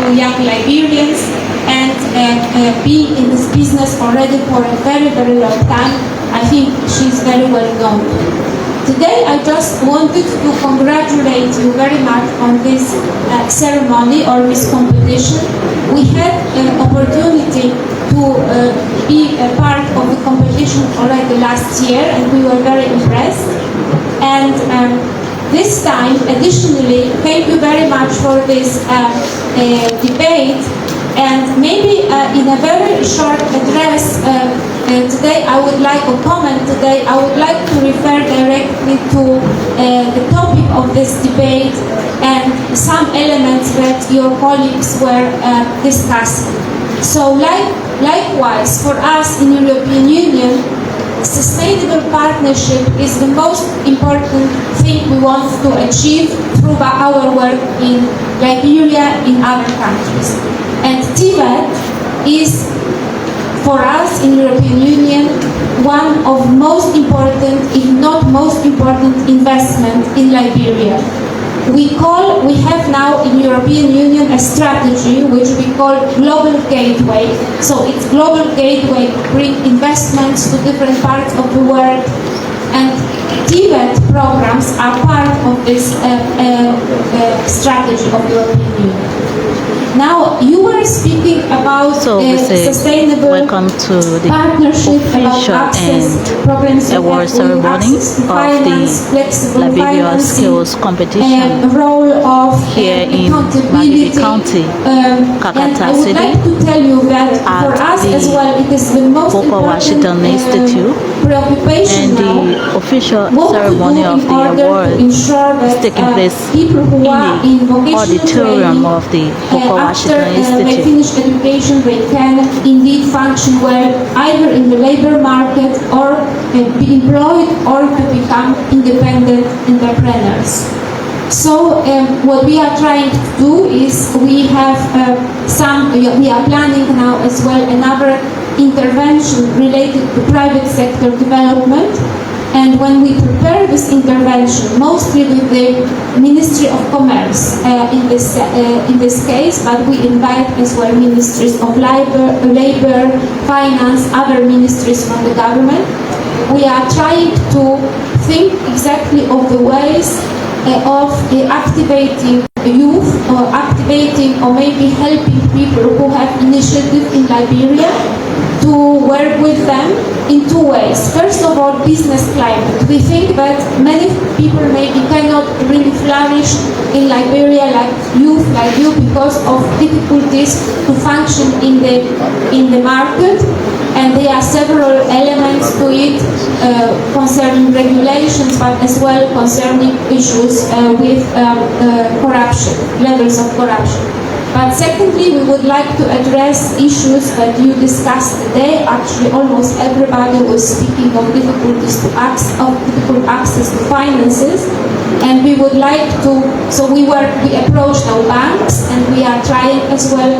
fellow young Liberians and be in this business already for a very, very long time. I think she's very well known. Today I just wanted to congratulate you very much on this ceremony or this competition. We had an opportunity to be a part of the competition already last year and we were very impressed. And this time, additionally, thank you very much for this debate. And maybe in a very short address today, I would like to comment today, I would like to refer directly to the topic of this debate and some elements that your colleagues were discussing. So likewise, for us in European Union, sustainable partnership is the most important thing we want to achieve through our work in Liberia, in other countries. And TVET is, for us in European Union, one of most important, if not most important, investment in Liberia. We have now in European Union a strategy which we call Global Gateway. So it's Global Gateway to bring investments to different parts of the world. And TVET programs are part of this strategy of European Union. Now, you were speaking about sustainable partnership, about access, problems award ceremony of the Liberia Skills Competition role of here in Maghidi County, Kakata City, like to tell you that for us as well, it is the most Boko Washington Institute, preoccupation and the official ceremony of the award is taking place in the auditorium of the Boko Washington Institute. They finish education, they can indeed function well either in the labor market or be employed or to become independent entrepreneurs. So what we are trying to do is we are planning now as well another intervention related to private sector development. And when we prepare this intervention, mostly with the Ministry of Commerce in this case, but we invite as well ministries of labor, finance, other ministries from the government, we are trying to think exactly of the ways of activating youth or activating or maybe helping people who have initiative in Liberia to work with them in two ways. First of all, business climate. We think that many people maybe cannot really flourish in Liberia like youth like you because of difficulties to function in the market. And there are several elements to it concerning regulations, but as well concerning issues with corruption, levels of corruption. But secondly, we would like to address issues that you discussed today. Actually, almost everybody was speaking of difficulties difficult access to finances. And we would like to, so we approached our banks and we are trying as well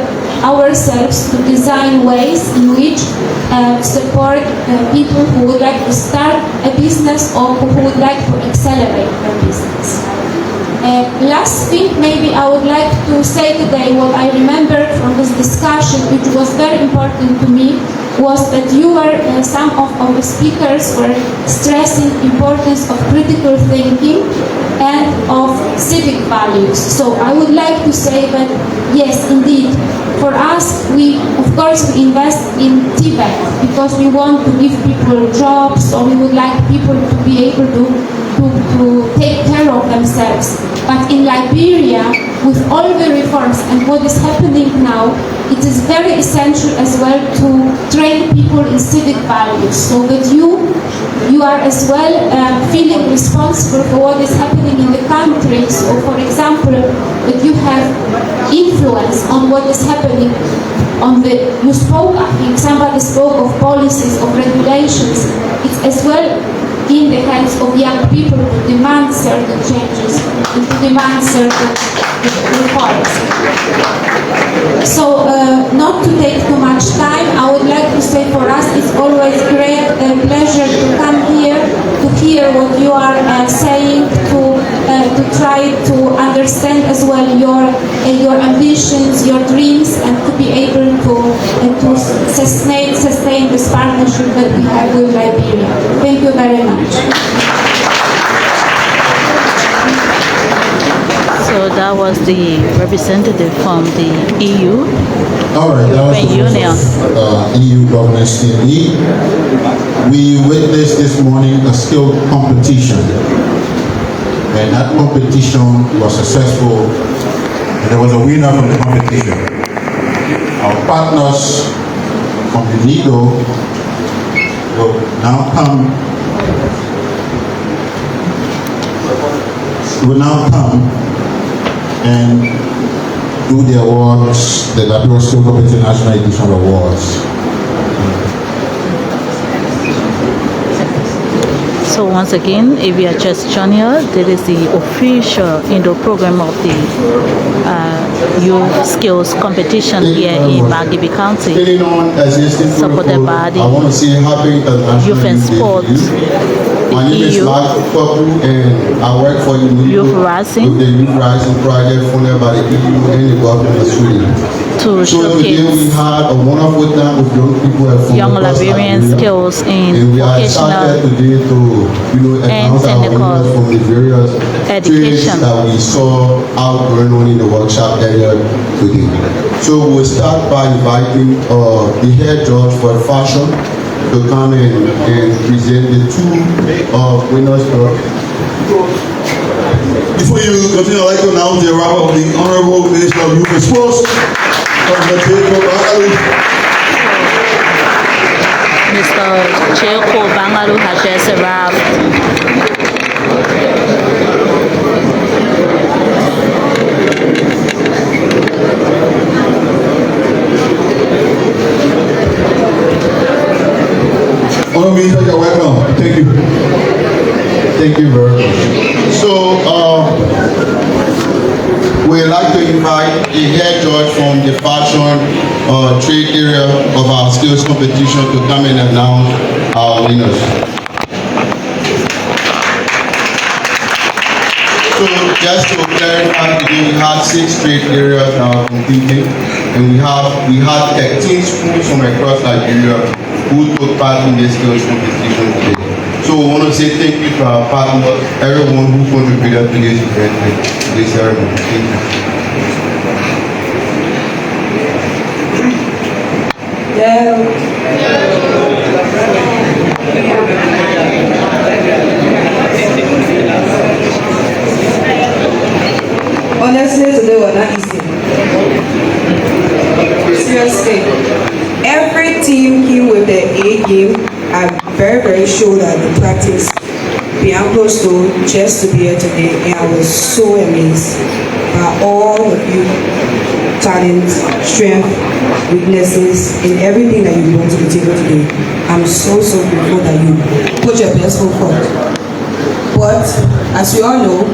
ourselves to design ways in which support people who would like to start a business or who would like to accelerate their business. Last thing maybe I would like to say today, what I remember from this discussion, which was very important to me, was that some of the speakers were stressing importance of critical thinking and of civic values. So I would like to say that yes, indeed, for us, of course we invest in TVET because we want to give people jobs, or we would like people to be able to take care of themselves. But in Liberia, with all the reforms and what is happening now, it is very essential as well to train people in civic values, so that you are as well feeling responsible for what is happening in the country. So, for example, that you have influence on what is happening you spoke, I think somebody spoke of policies, of regulations. It's as well in the hands of young people to demand certain changes and to demand certain reforms. So, not to take too much time, I would like to say for us it's always great pleasure to come here, to hear what you are saying, to try to understand as well your ambitions, your dreams. we have with Liberia. Thank you very much. So that was the representative from the EU. All right, that was the Union. EU governance in need. We witnessed this morning a skill competition, and that competition was successful, and there was a winner from the competition. Our partners from the NIGO will now come and do the awards, the Liberia Skill Competition National Edition Awards. So once again, if you are just joining us, this is the official indoor program of the Youth Skills Competition here in Margibi County, supported by the Youth and Sports, My name is Mark Kwaku, and I work for the Youth Rising, with the Youth Rising project funded by the EU and the government of Sweden. to So today we showcase had a wonderful time with young people from young across Liberian Liberia. skills in And we are excited vocational today to announce our technical winners from the various education. trades that we saw out going on in the workshop earlier today. So we'll start by inviting the head judge for fashion to come and present the two winners. Before you continue, I'd like to announce the arrival of the Honorable Minister of Youth and Sports, Mr. Cheko Bangalu has just arrived. Honorable Minister, you're welcome. Thank you. Thank you very much. So, we'd like to invite the head judge from the fashion trade area of our skills competition to come and announce our winners. So, just to clarify, we had 6 trade areas now competing, and we had 13 schools from across Liberia who took part in the skills competition today. So we want to say thank you to our partners, everyone who contributed to this event, this ceremony. Thank you. Honestly, today was not easy. Seriously, every team came with their A game. I'm very, very sure that the practice beyond close to just to be here today, and I was so amazed by all of you talents, strength, weaknesses, and everything that you brought to the table today. I'm so grateful that you put your best foot forward. But as we all know,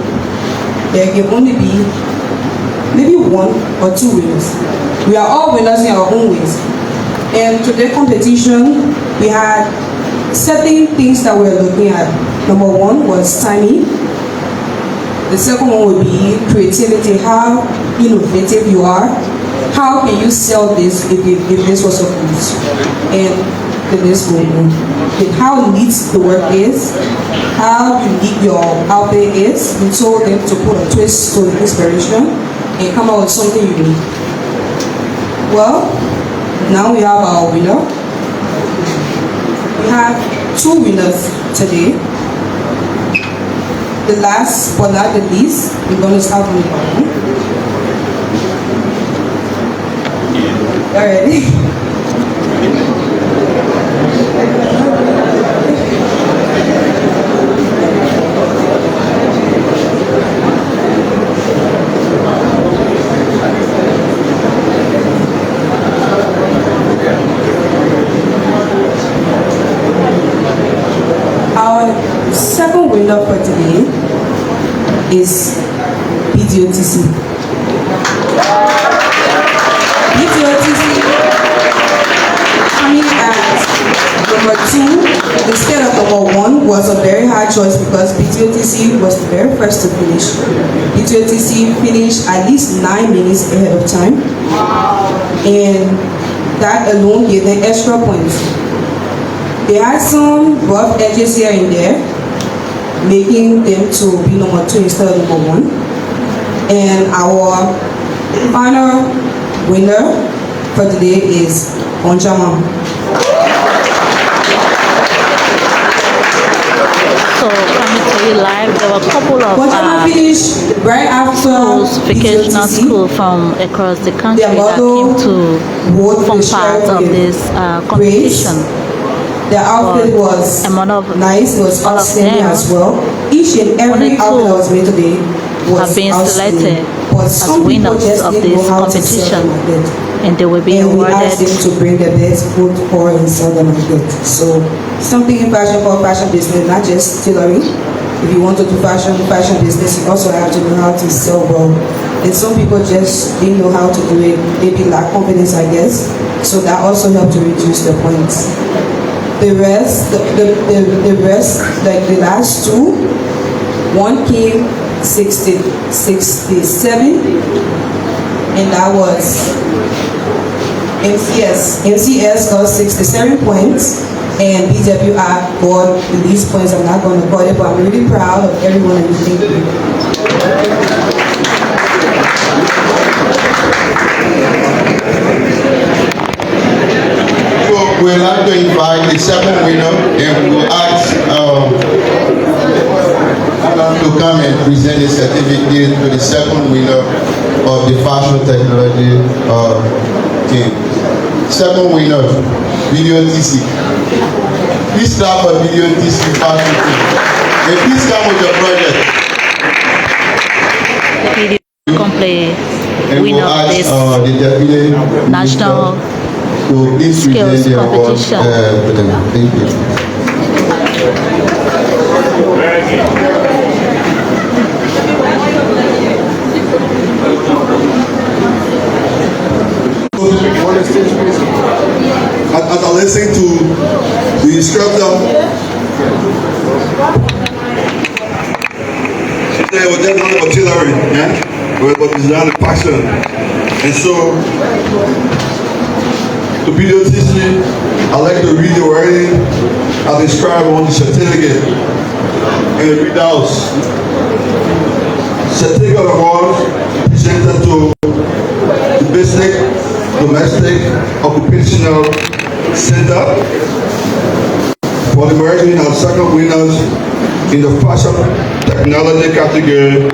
there can only be maybe 1 or 2 winners. We are all winners in our own ways. And today's competition, we had certain things that we're looking at. Number 1 was timing. The second one would be creativity, how innovative you are. How can you sell this if this was a food? And the list goes on. How neat the work is, how unique your outfit is. We told them to put a twist to the inspiration and come out with something unique. Well, now we have our winner. We have 2 winners today. The last but not the least, we're going to start with the bottom. All right. Second winner for today is BDOTC. BDOTC coming at number 2 instead of number 1 was a very hard choice because BDOTC was the very first to finish. BDOTC finished at least 9 minutes ahead of time, and that alone gave them extra points. They had some rough edges here and there, making them to be number 2 instead of number 1. And our final winner for today is Onjama. So coming to you live, there were a couple of Onjama finished right after schools, vocational BTOTC. school from across the country Their that came motto to was form the part share of with this competition. The outfit But was among of- nice, it was all of outstanding them, as well. Each and every only two outfit that was made today was have been outstanding. selected But as some people winners just of didn't know this how to sell competition, them like that. and they will be And we awarded asked them to bring their best food for and sell them like that. So something in fashion called fashion business, not just tailoring. If you want to do fashion business, you also have to know how to sell well. And some people just didn't know how to do it, maybe lack confidence, I guess. So that also helped to reduce the points. The rest, the rest, like the last two, one came 67, and that was MCS. MCS got 67 points, and BWR got the least points. I'm not going to call it, but I'm really proud of everyone and thank you. So we'd like to invite the second winner, and we will ask Alan to come and present the certificate to the second winner of the fashion technology team. Second winner, Video TC. Please clap for Video TC fashion team. And please come with your project. the video complete And we'll winner of ask this the deputy national minister to please skills present the award competition. to them. Thank you. As I listen to the instructor, she said it was just not about tailoring, yeah? But it's not a passion. And so, to be the teacher, I like to read the wording as described on the certificate and the readouts. Certificate awards presented to the basic domestic occupational center for the emerging and second winners in the fashion technology category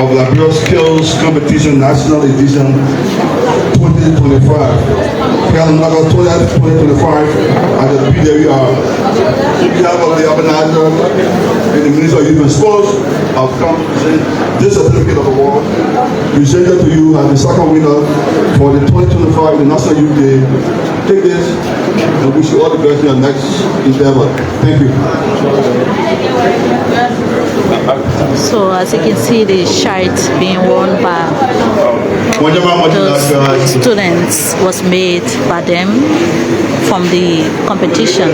of Liberia Skills Competition National Edition 2025. Calendar 2025 at the BWR. On behalf of the organizer and the Minister of Youth and Sports, I've come to present this certificate of award presented to you as the second winner for the 2025 National Youth Day. Take this and wish you all the best in your next endeavor. Thank you. So as you can see, the shirt being worn by those students was made by them from the competition.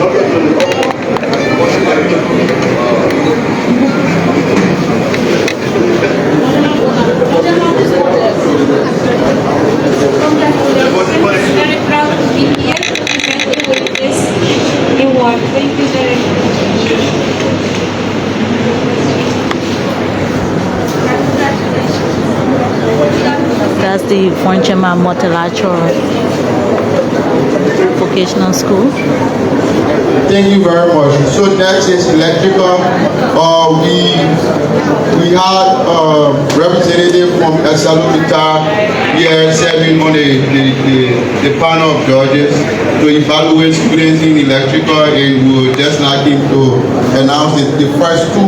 Very proud to be here to present you with this award. Thank you very much. That's the Fonchema Multilateral Vocational School. Thank you very much. So next is electrical. We had representative from Salomita here serving on the panel of judges to evaluate students in electrical, and we would just like him to announce the first two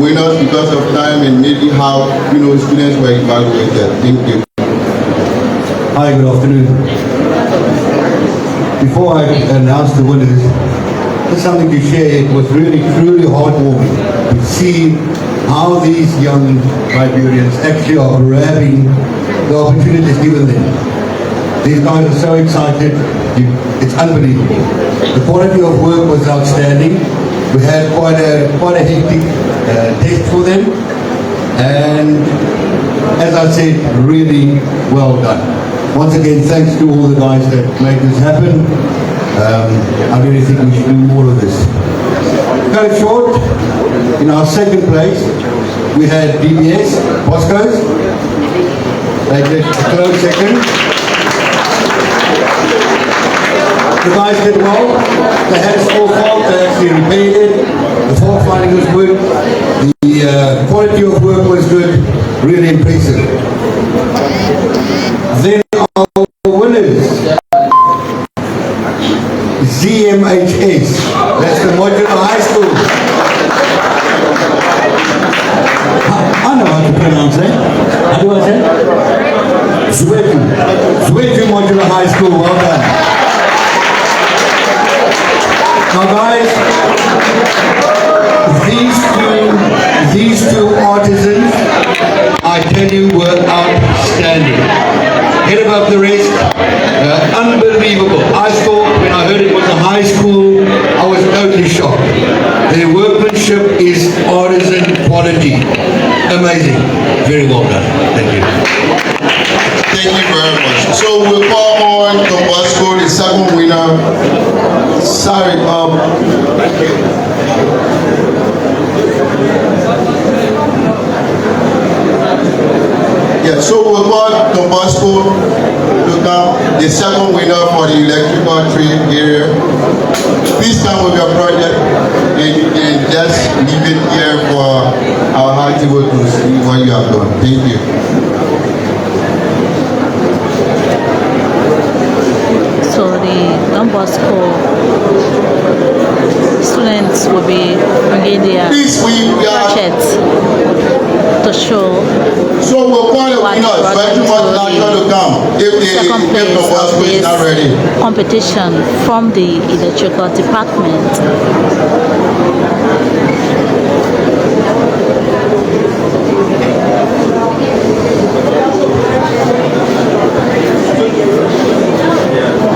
winners because of time and maybe how students were evaluated. Thank you. Hi, good afternoon. Before I announce the winners, just something to share. It was really, truly heartwarming to see how these young Liberians actually are grabbing the opportunities given them. These guys are so excited. It's unbelievable. The quality of work was outstanding. We had quite a hectic test for them. And as I said, really well done. Once again, thanks to all the guys that made this happen. I really think we should do more of this. Cut it short, in our second place, we had DBS, Bosco's. They did a close second. The guys did well. They had a small fault, they actually repaired it. The fault finding was good. The quality of work was good. Really impressive. Then our winners. ZMHS. That's the Modular High School. I know how to pronounce that. How do I say it? Zwetu Modular High School. Well done. Now guys, these two artisans, I tell you, were outstanding. Head above the rest, unbelievable. I thought when I heard it was a high school, I was totally shocked. Their workmanship is artisan quality. Amazing. Very well done. Thank you. Thank you very much. So we'll call on Don Bosco, the second winner. Sorry, yeah, so we'll call Don Bosco to come, the second winner for the electrical trade area. Please come with your project and you can just leave it here for our high table to see what you have done. Thank you. So the Don Bosco students will be bringing their Please, we are. projects to show So we'll call the what winners, brought but them you must not to to come the if second the place Bosco of is this not ready. competition from the electrical department.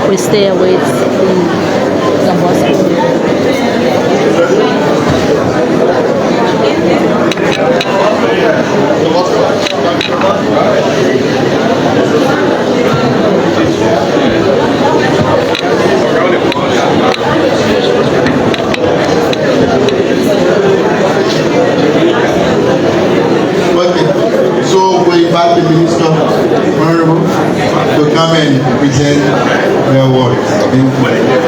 We stay with the Don Bosco. Okay, so we invite the minister, Honorable, to come and present the award.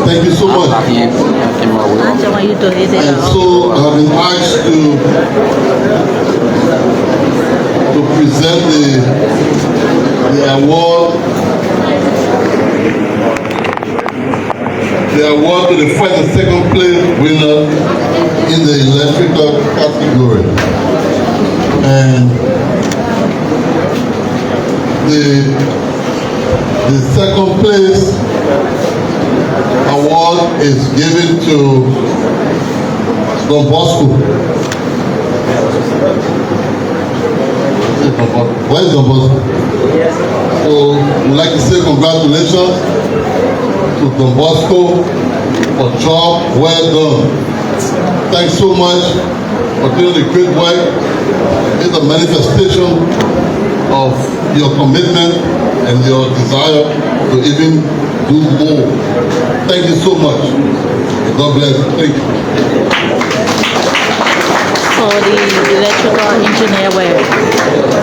Thank you so much. I want you to hit it And out. so I've been asked to present the award to the first and second place winner in the electrical category. And the second place award is given to Don Bosco. Where's Don Bosco? So we'd like to say congratulations to Don Bosco for job well done. Thanks so much for doing the great work. It's a manifestation of your commitment and your desire to even do more. Thank you so much. God bless you. Thank you. So the electrical engineer were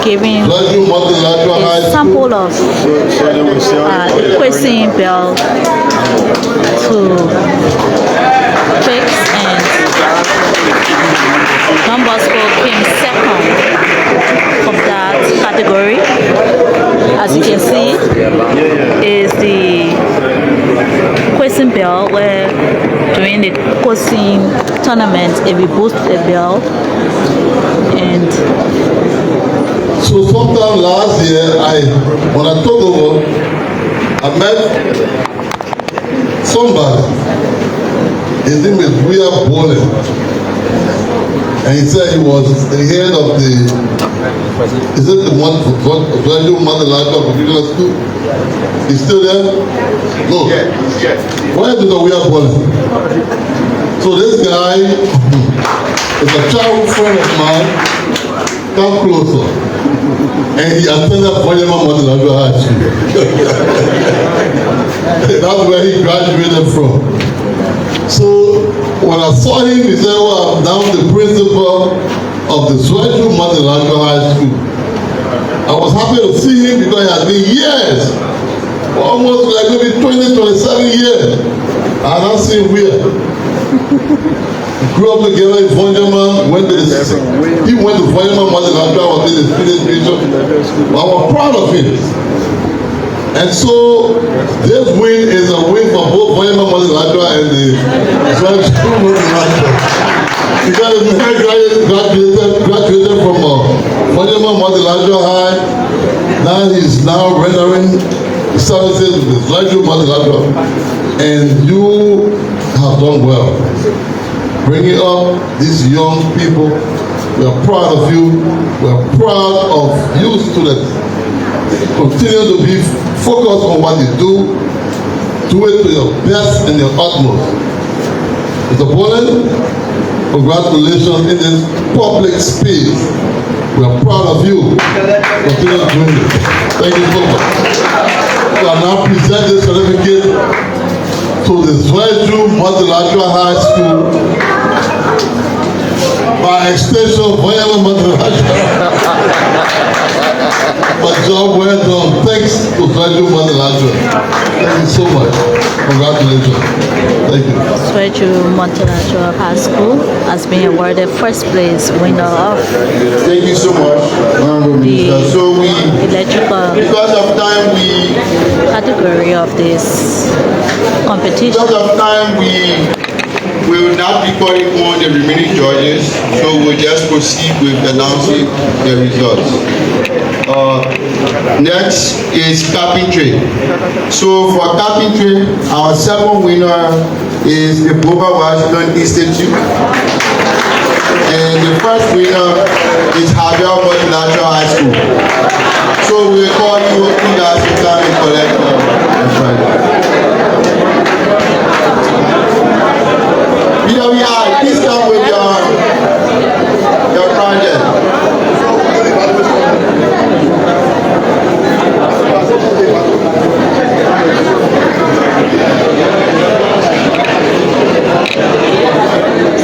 giving a sample of equation bell to fix, and Don Bosco came second from that category. As you can see, is the question bell where during the question tournament if we boost the bell. And so sometime last year, when I took over, I met somebody. His name is William Bowling. And he said he was the head of the, is it the one for Graduate Mother Life of Regional School? He's still there? No. Why do we have bullet? So this guy is a childhood friend of mine. Come closer. And he attended Parliament Model High School. That's where he graduated from. So when I saw him, he said, "Oh, I'm now the principal of the Swahili Model High School." I was happy to see him because it has been years, almost like maybe 20, 27 years. I don't see him here. We grew up together in Vonjama, he went to Vonjama Model High School, I was in the student bishop. I was proud of him. And so this win is a win for both Vonjama Model High School and the Swahili Model High School. Because the man graduated from Vonjama Model High. Now he's now rendering services with the Swahili Model High. And you have done well. Bringing up these young people, we are proud of you. We are proud of you students. Continue to be focused on what you do. Do it to your best and your utmost. Mr. Poland, congratulations in this public space. We are proud of you. Continue doing it. Thank you so much. So I now present this certificate to the Zweju Multilateral High School, by extension, Voyama Multilateral. But job well done. Thanks to Zweju Multilateral. Thank you so much. Congratulations. Thank you. Swahili Multilateral High School has been awarded first place winner of Thank you so much, Honorable Minister. So electrical because of time, category of this competition. because of time, we will not be calling on the remaining judges, so we'll just proceed with announcing the results. Next is carpentry. So for carpentry, our second winner is the Boba Washington Institute. And the first winner is Havel Multilateral High School. So we'll call you guys to come and collect the prize. BWI, please come with your project.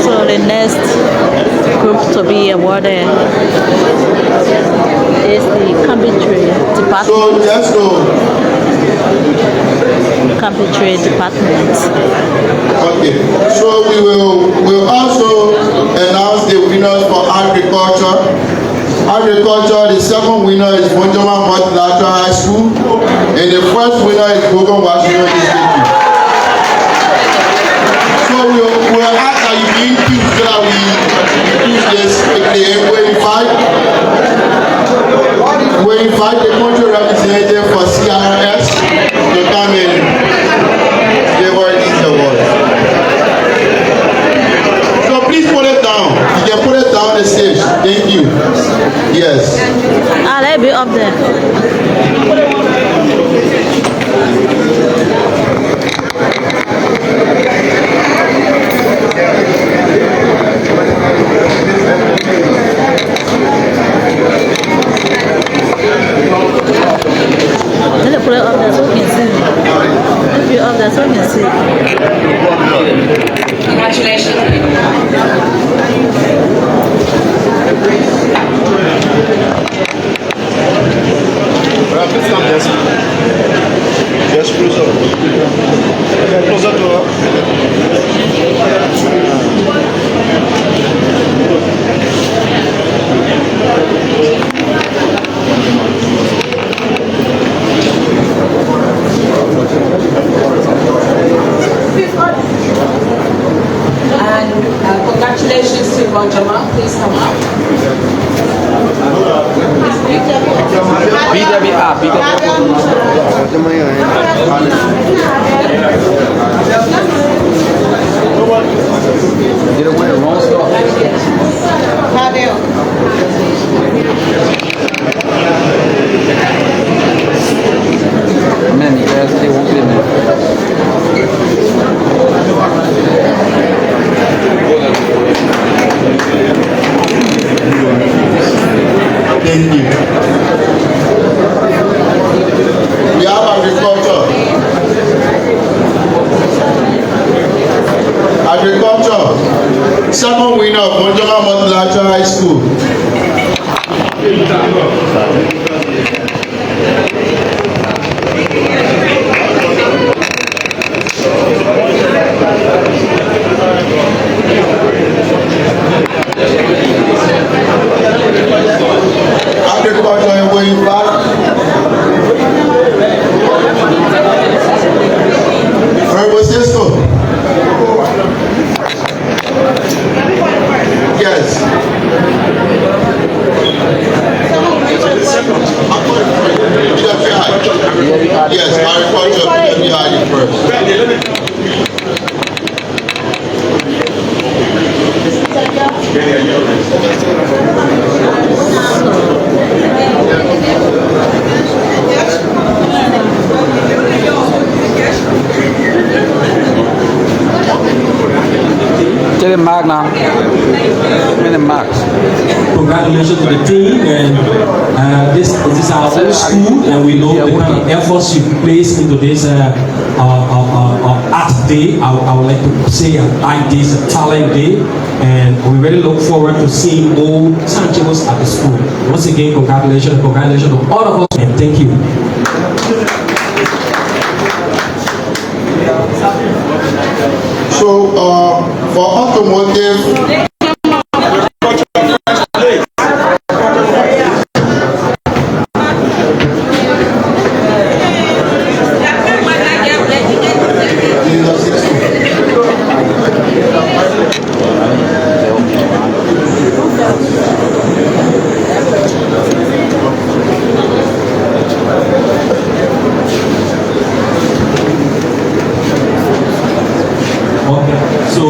So the next group to be awarded is the carpentry department. So just to Carpentry department. okay, so we'll also announce the winners for agriculture. Agriculture, the second winner is Vonjama Multilateral High School, and the first winner is Bogan Washington Institute. So we'll ask that you be included so that we use this quickly. We invite the country representative for CRS to come in. Give her these awards. So please put it down. You can put it down the stage. Thank you. Yes. Let me up there. Let me put it up there so we can see. If you're up there so we can see. Congratulations. Just closer. Closer to her. And congratulations to Bonjama. Please come up. BWR. Thank you. We have agriculture. Agriculture. Second winner of Monjoka Multilateral High School. Agriculture in way back. Herbal system. Yes. Yes, agriculture behind it first. Get it mark now. Minute marks. Congratulations to the team, and this is our own school, and we know the kind of efforts you place into this art day. I would like to say art day is a talent day, and we really look forward to seeing more tangibles at the school. Once again, congratulations to all of us, and thank you. So, for automotive, so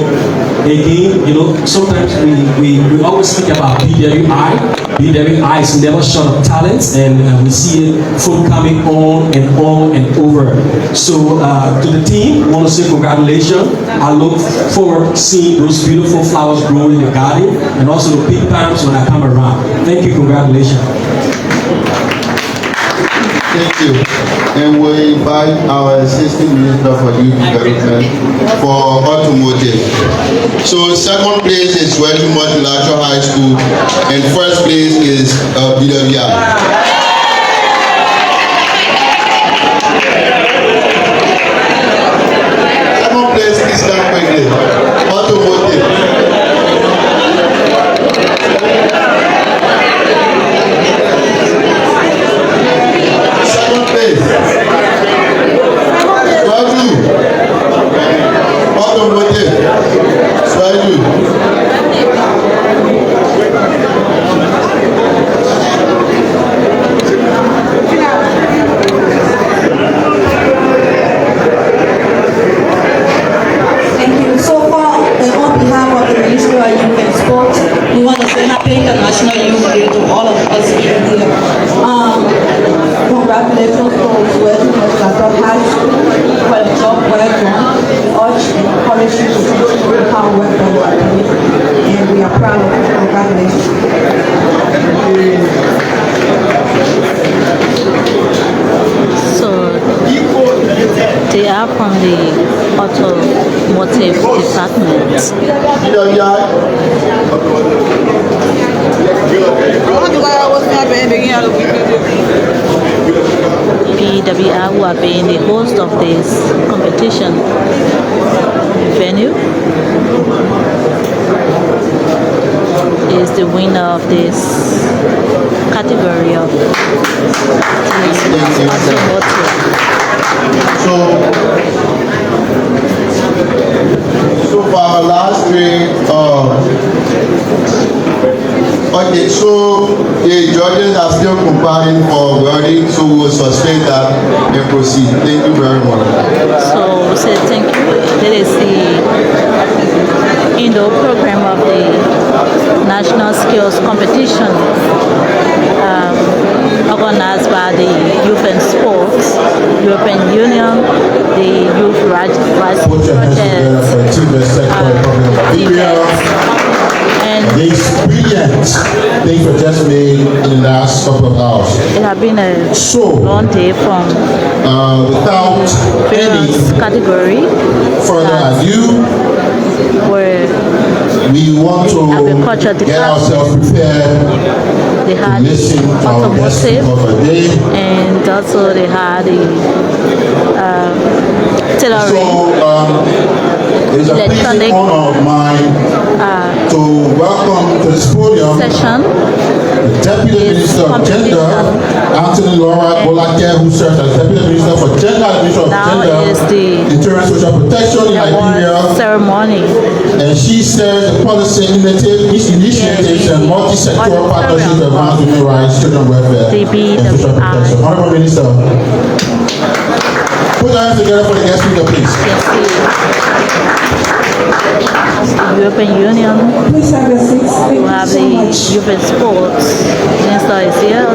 again, sometimes we always think about BWI. BWI is never short of talents, and we see it coming on and on and over. So to the team, I want to say congratulations. I look forward to seeing those beautiful flowers grow in the garden, and also the big palms when I come around. Thank you, congratulations. thank you. And we invite our Assistant Minister for Youth Development for automotive. So second place is Wedge Multilateral High School, and first place is BWI. Second place is quickly. Automotive. Second place. Swaju. Automotive. Swaju. We want to say Happy International Youth Day to all of us here. Congratulations to West Multilateral High School for the job well done. Urge and encourage you to continue how well done you are doing, and we are proud of you. Congratulations. So they are from the automotive department. BWI, who are being the host of this competition venue, is the winner of this category of automotive. So for our last three, okay, so the judges are still compiling for wording, so we'll suspend that and proceed. Thank you very much. So we say thank you. That is the program of the national skills competition organized by the Youth and Sports, European Union, the Youth Rights Put your hands together for the Team Secretary Republic of Liberia. and This brilliant thing for just made in the last couple of hours. it has been a So, long day from without any various category further ado, where we want Agriculture to get ourselves prepared they to had listen to our guest automotive speaker for the day. and also they had the tailoring. It is a pleasing Electronic, honor of mine to welcome to this podium session. the Deputy Minister of Gender, Anthony Laura Bolake, who serves as Deputy Minister for Gender, Administration of Now Gender, is the Interior and Social Protection in Liberia. award ceremony. And she says the policy initiatives and multi-sectoral partnerships around human rights, children welfare, and social protection. Honorable Minister, put your hands together for the guest speaker, please. The European Union, Please have your seats. Thank we you have so the much. Youth and Sports Minister is here,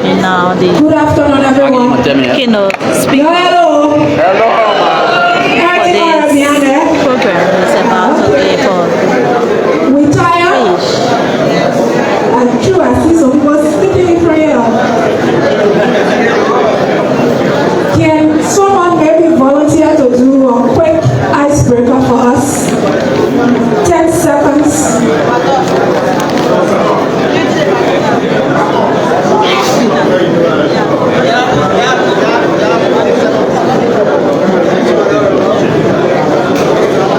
and now the Good afternoon, everyone. keynote speaker Hello. for this program is about to be for We tired? I'm sure I see some people sleeping in prayer. Can someone maybe volunteer to do a quick icebreaker for us? 10 seconds.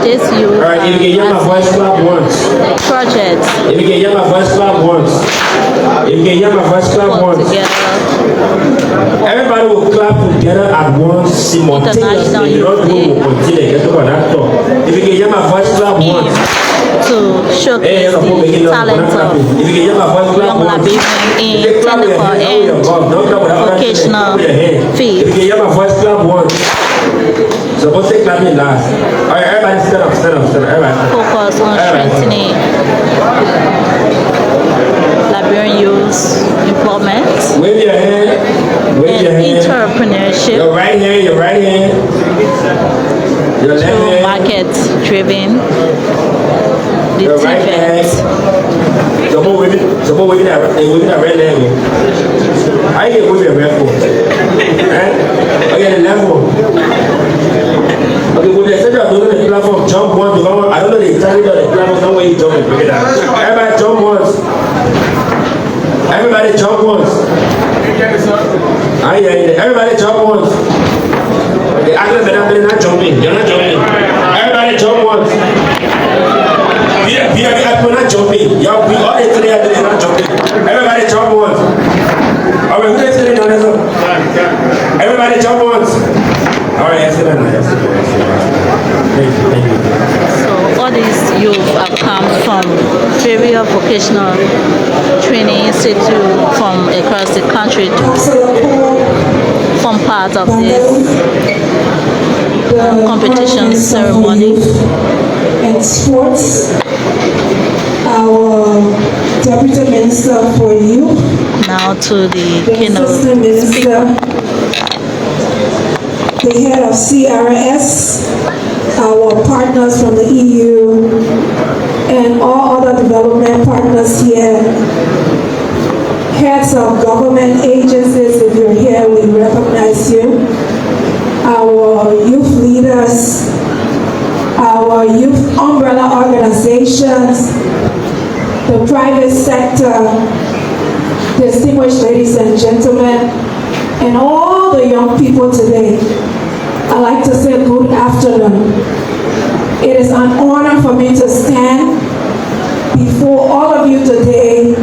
this youth All right, if you can hear my voice, clap once. project If you can hear my voice, clap once. If you can hear my voice, clap put once. together Everybody will clap together at once simultaneously. You don't do will continue. Get to that talk. If you can hear my voice, clap once. to showcase the talent of If you can hear my voice, clap young once. Liberians in If you clap with your technical hand, and don't clap with your vocational hand. If you fields. can hear my voice, clap once. Supposed to clap me last. All right, everybody stand up, stand up, stand up. Everybody. Focus on strengthening Liberian youth employment Wave your hand. Wave your and hand. entrepreneurship Your right hand, your right hand. Your left through hand. market-driven Your right hand. development. Suppose waving that red leg. I get waving a red one. Right? Okay, the left one. Okay, with the center of the platform, jump one to go. I don't know the entirety of the platform, no way you jump and pick it up. Everybody jump once. Everybody jump once. Everybody jump once. Okay, I'm not jumping. You're not jumping. Everybody jump once. We're not jumping. Y'all, we all the three are not jumping. Everybody jump once. All right, who is it? Everybody jump once. All right, excellent. Thank you. So all these youth have come from various vocational training institutes from across the country to form part of this competition ceremony. And sports, our Deputy Minister for Youth, Now to the the keynote Assistant Minister, the head of CRS, our partners from the EU, and all other development partners here, heads of government agencies, if you're here, we recognize you, our youth leaders, our youth umbrella organizations, the private sector, distinguished ladies and gentlemen, and all the young people today. I'd like to say good afternoon. It is an honor for me to stand before all of you today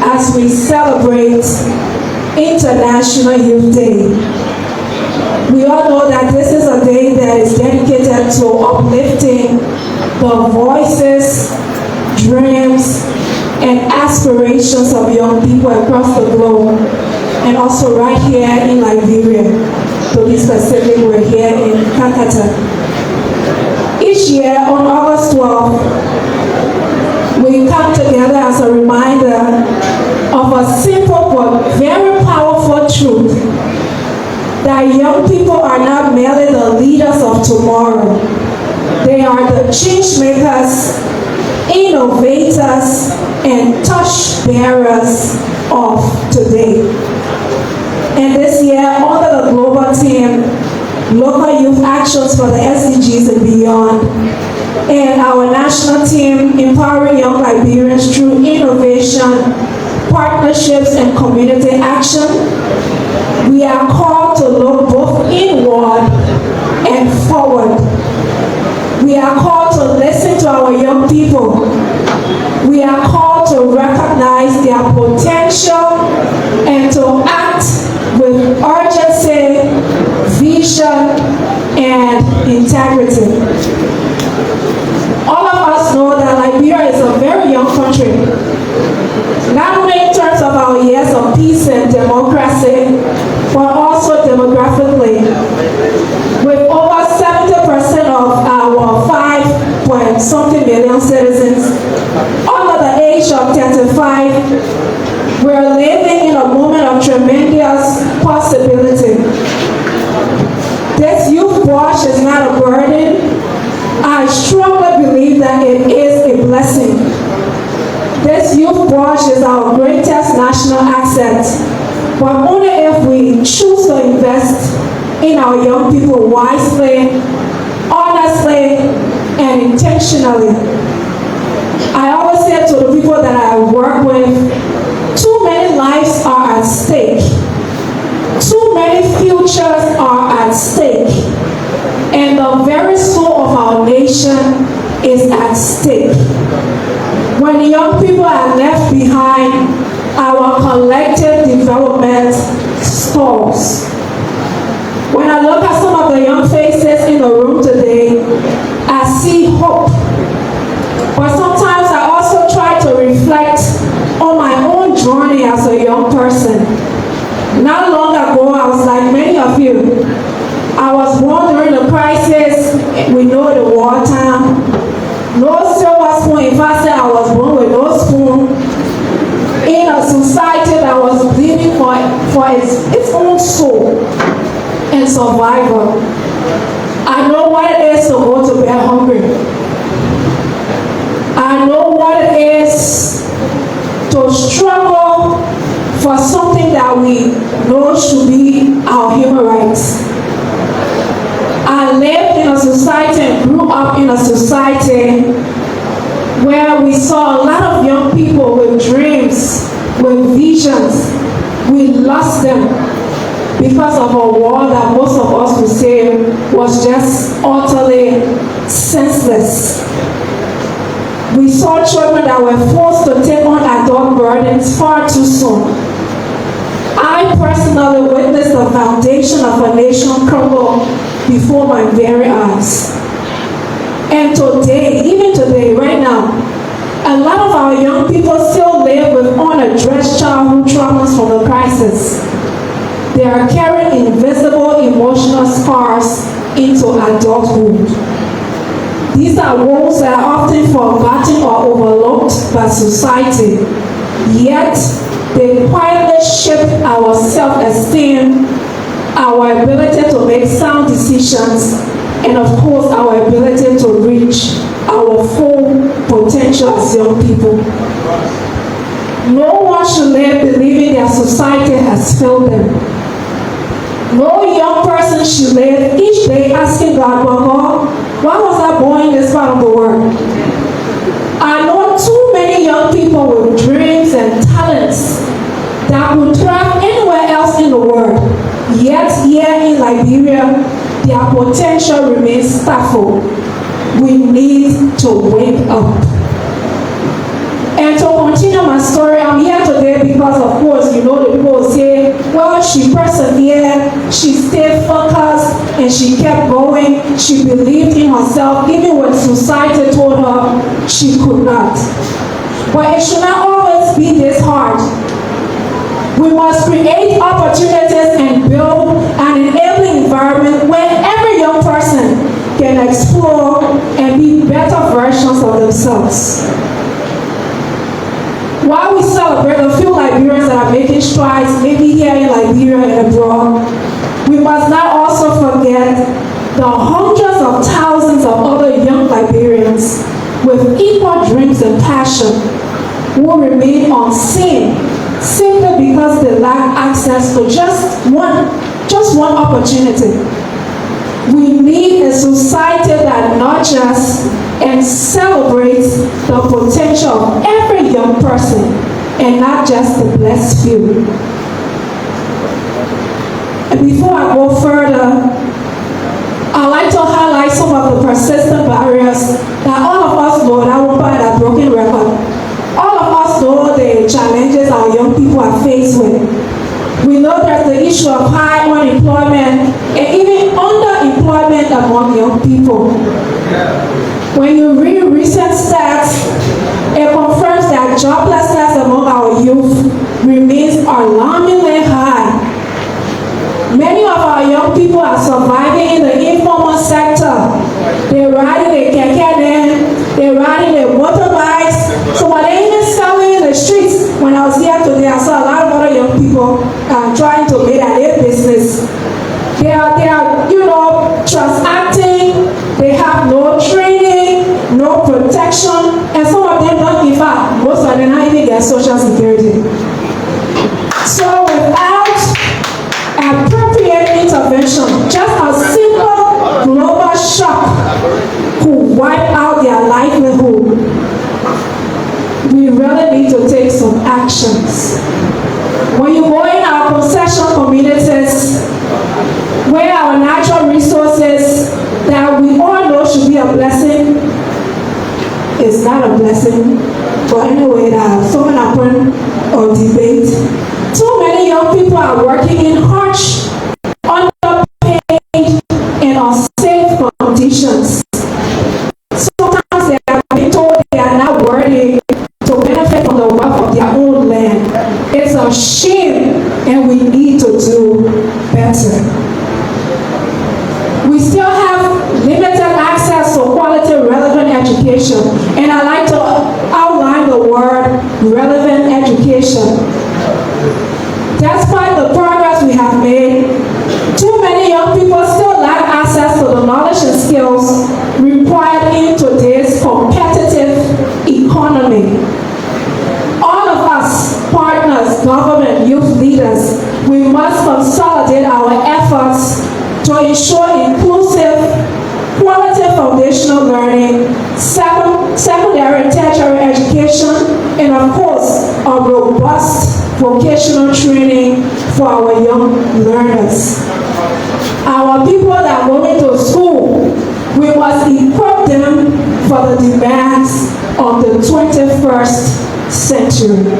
as we celebrate International Youth Day. We all know that this is a day that is dedicated to uplifting the voices, dreams, and aspirations of young people across the globe, and also right here in Liberia. To be specific, we're here in Calcutta. Each year on August 12th, we come that young people are not merely the leaders of tomorrow. They are the change makers, innovators, and torch bearers of today. And this year, under the global theme, Local Youth Actions for the SDGs and Beyond, and our national team, Empowering Young Liberians Through Innovation, Partnerships, and Community Action, we are called to look both inward and forward. We are called to listen to our young people. We are called to recognize their potential and to act with urgency, vision, and integrity. All of us know that Liberia is a very young country, not only in terms of our years of peace and democracy, but also demographically. With over 70% of our 5-point-something million citizens under the age of 35, we're living in a moment of tremendous possibility. This youth watch is not a burden. I strongly believe that it is a blessing. This youth watch is our greatest national asset, but only if we choose to invest in our young people wisely, honestly, and intentionally. I always say to the people that I work with, too many lives are at stake. Too many futures are at stake. And the very soul of our nation is at stake. When young people are left behind, our collective development stalls. When I look at some of the young faces in the room today, I see hope. But sometimes I also try to reflect on my own journey as a young person. Not long ago, I was like many of you. I was born during the crisis. We know the wartime. No silver spoon. If I say I was born with no spoon, in a society that was bleeding for its own soul and survival. I know what it is to go to bed hungry. I know what it is to struggle for something that we know should be our human rights. I lived in a society and grew up in a society where we saw a lot of young people with dreams, with visions. We lost them because of a war that most of us would say was just utterly senseless. We saw children that were forced to take on adult burdens far too soon. I personally witnessed the foundation of a nation crumble before my very eyes. And today, even today, right now, a lot of our young people still live with unaddressed childhood traumas from the crisis. They are carrying invisible emotional scars into adulthood. These are wounds that are often forgotten or overlooked by society, yet they quietly shape our self-esteem, our ability to make sound decisions, and of course our ability to reach our full potential as young people. No one should live believing their society has failed them. No young person should live each day asking God, well, God, why was I born in this part of the world? I know too many young people with dreams and talents that would thrive anywhere else in the world. Yet here in Liberia, their potential remains stifled. We need to wake up. And to continue my story, I'm here today because, of course, you know, the people will say, well, she persevered, she stayed focused, and she kept going. She believed in herself, even when society told her she could not. But it should not always be this hard. We must create opportunities and build an enabling environment where every young person can explore and be better versions of themselves. While we celebrate a few Liberians that are making strides, maybe here in Liberia and abroad, we must not also forget the hundreds of thousands of other young Liberians with equal dreams and passion who remain unseen simply because they lack access to just one opportunity. We need a society that nurtures and celebrates the potential of every young person and not just the blessed few. And before I go further, I'd like to highlight some of the persistent barriers that all of us know, that won't buy that broken record. All of us know the challenges our young people are faced with. We know there's the issue of high unemployment and even underemployment among young people. When you read recent stats, it confirms that joblessness among our youth remains alarmingly high. Many of our young people are surviving in the informal sector. They're riding a keke, they're riding their motorbikes. So what they even selling in the streets, when I was here today, I saw a lot of other young people trying to make their business. They are, transacting. They have no training, no protection, and some of them don't give up. Most of them not even get social security. So without appropriate intervention, just a simple global shock could wipe out their livelihood. We really need to take some actions. When you go in our concession communities, where our natural resources that we all know should be a blessing, is not a blessing, but anyway, someone upon or debate. Too many young people are working in harsh, underpaid, and unsafe conditions. Sometimes they are being told they are not worthy to benefit from the wealth of their own land. It's a shame, and we need to do better. We still have limited access to quality, relevant education, and I like to outline the word relevant education. Despite the progress we have made, too many young people still lack access to the knowledge and skills required in today's competitive economy. All of us, partners, government, youth leaders, we must consolidate our efforts to ensure inclusive, quality foundational learning, secondary and tertiary education, and of course, a robust vocational training for our young learners. Our people that go into school, we must equip them for the demands of the 21st century.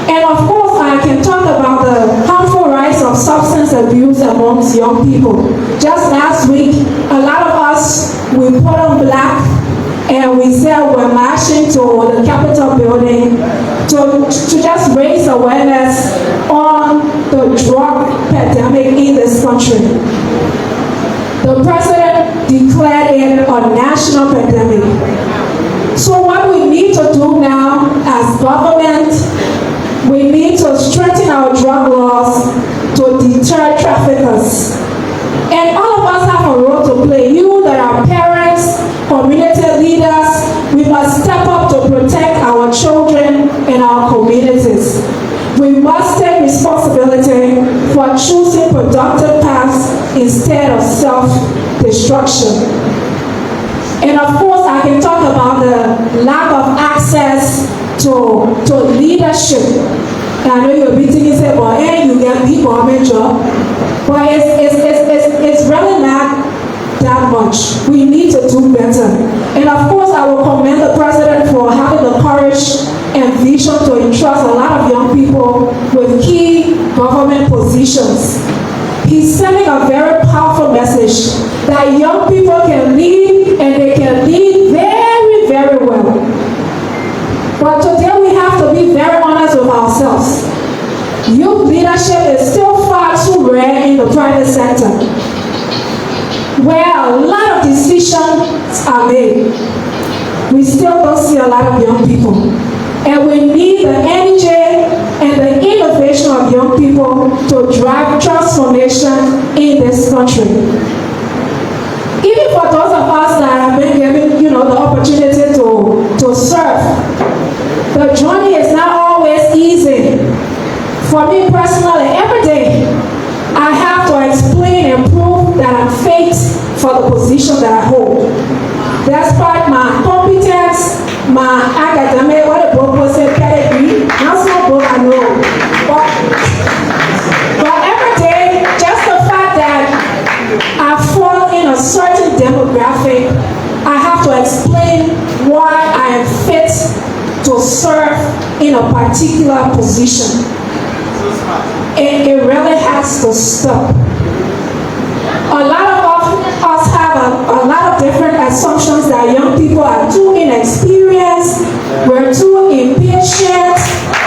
And of course, I can talk about the harmful rise of substance abuse amongst young people. Just last week, a lot of us, we put on black and we said we're marching to the Capitol building to just raise awareness on the drug pandemic in this country. The president declared it a national pandemic. So what we need to do now as government, we need to strengthen our drug laws to deter traffickers. And all of us have a role to play. You that are parents, community leaders, we must step up to protect our children and our communities. We must take responsibility for choosing productive paths instead of self-destruction. And of course, I can talk about the lack of access to leadership. And I know you'll be thinking, say, well, hey, you get me government job. But it's really not that much. We need to do better. And of course, I will commend the president for having the courage and vision to entrust a lot of young people with key government positions. He's sending a very powerful message that young people can lead, and they can lead very, very well. But today we have to be very honest with ourselves. Youth leadership is still far too rare in the private sector, where a lot of decisions are made. We still don't see a lot of young people. And we need the energy and the innovation generation of young people to drive transformation in this country. Even for those of us that have been given, the opportunity to serve, the journey is not always easy. For me personally, every day, I have to explain and prove that I'm fit for the position that I hold. Despite my competence, my academic, what the book was said, pedigree, not so book I know. But every day, just the fact that I fall in a certain demographic, I have to explain why I am fit to serve in a particular position. It really has to stop. A lot of us have a lot of different assumptions that young people are too inexperienced, we're too impatient,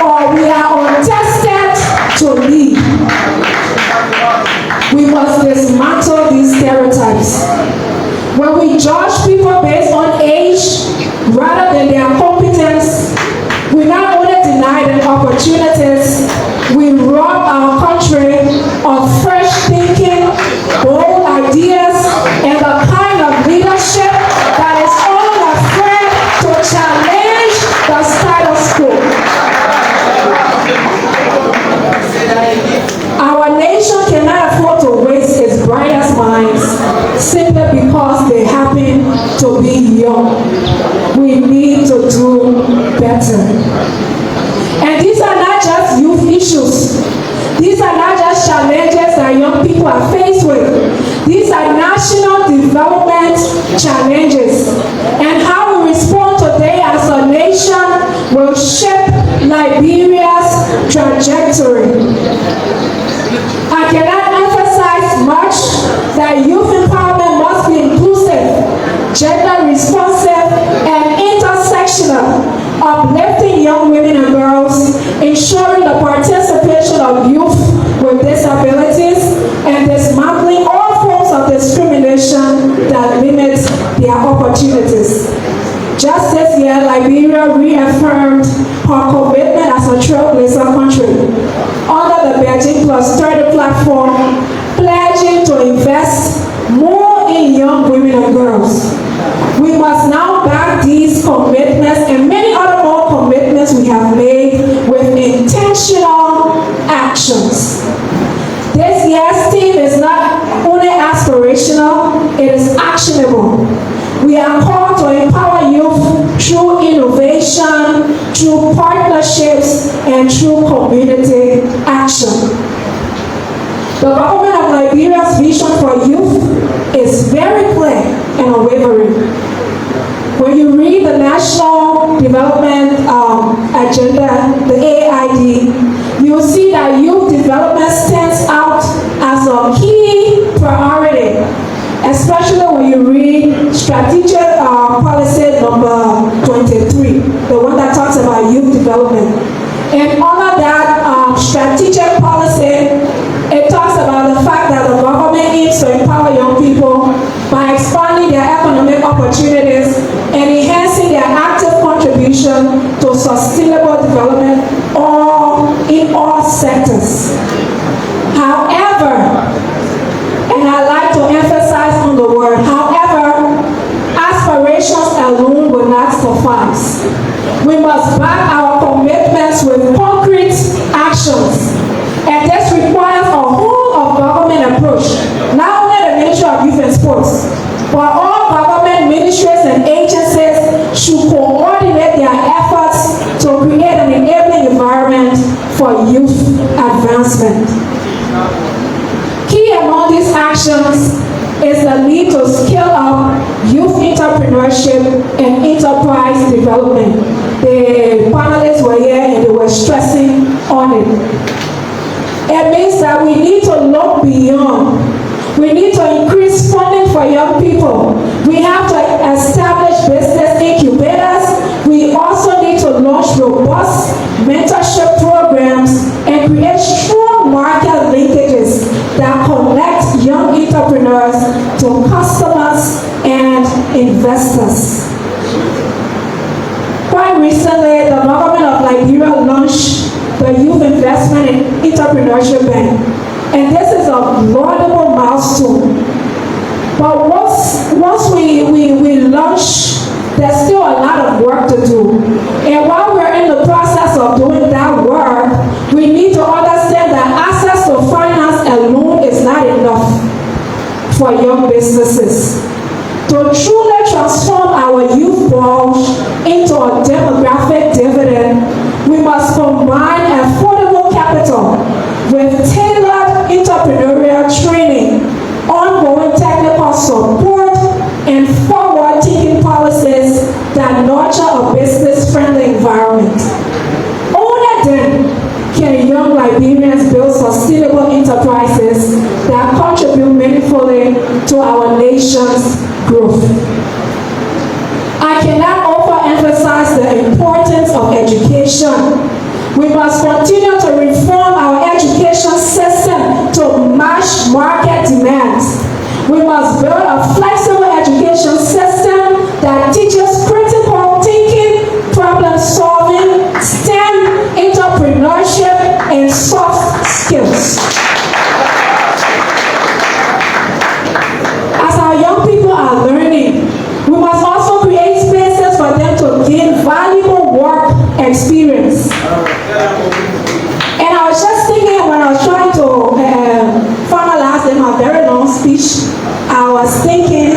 or we are untested to lead. We must dismantle these stereotypes. When we judge people based on age rather than their competence, we not only deny them opportunities, we rob our country of fresh thinking, bold ideas, and the kind of leadership that is unafraid to challenge the status quo. Our nation cannot afford to waste its brightest minds simply because they happen to be young. We need to do better. And these are not just youth issues. These are not just challenges that young people are faced with. These are national development challenges. And how we respond today as a nation will shape Liberia's trajectory. I cannot emphasize much that youth empowerment must be inclusive, gender responsive, and intersectional, uplifting young women and girls, ensuring the participation of youth with disabilities, and dismantling all forms of discrimination that limit their opportunities. Just this year, Liberia reaffirmed her commitment as a trailblazer country under the Beijing Plus 30 platform, pledging to invest more in young women and girls. We must now back these commitments and many other more commitments we have made with intentional actions. This year's theme is not only aspirational, it is actionable. We are called to empower youth through innovation, through partnerships, and through community action. The government of Liberia's vision for youth is very clear and unwavering. When you read the National Development Agenda, the AID, you will see that youth development stands out as a key priority, especially when you read strategic policy number 23, the one that talks about youth development. And under that strategic policy, it talks about the fact that the government aims to empower young people by expanding their economic opportunities and enhancing their active contribution to sustainable development in all sectors. However, and I like to emphasize on the word however, aspirations alone will not suffice. We must back our commitments with concrete actions. And this requires a whole of government approach, not only the Ministry of Youth and Sports, but all government ministries and agencies should coordinate their efforts to create an enabling environment for youth advancement. Key among these actions is the need to scale up youth entrepreneurship and enterprise development. The panelists were here and they were stressing on it. It means that we need to look beyond. We need to increase funding for young people. We have to establish business incubators. We also need to launch robust mentorship programs and create strong market linkages that connect young entrepreneurs to customers and investors. Quite recently, the government of Liberia launched the Youth Investment and Entrepreneurship Bank. And this is a laudable milestone. But once we launch, there's still a lot of work to do. And while we're in the process of doing that work, we need to understand that access to finance alone is not enough for young businesses. To truly transform our youth bulge into a demographic dividend, we must combine affordable capital with tailored entrepreneurial training, ongoing technical support, and forward-thinking policies that nurture a business-friendly environment. Only then can young Liberians build sustainable enterprises that contribute meaningfully to our nation's growth. I cannot overemphasize the importance of education. We must continue to reform our education system to match market demands. We must build a flexible education system that teaches critical thinking, problem solving, STEM, entrepreneurship, and soft skills. As our young people are learning, we must also create spaces for them to gain valuable work experience. And I was just thinking when I was trying to finalize my very long speech, I was thinking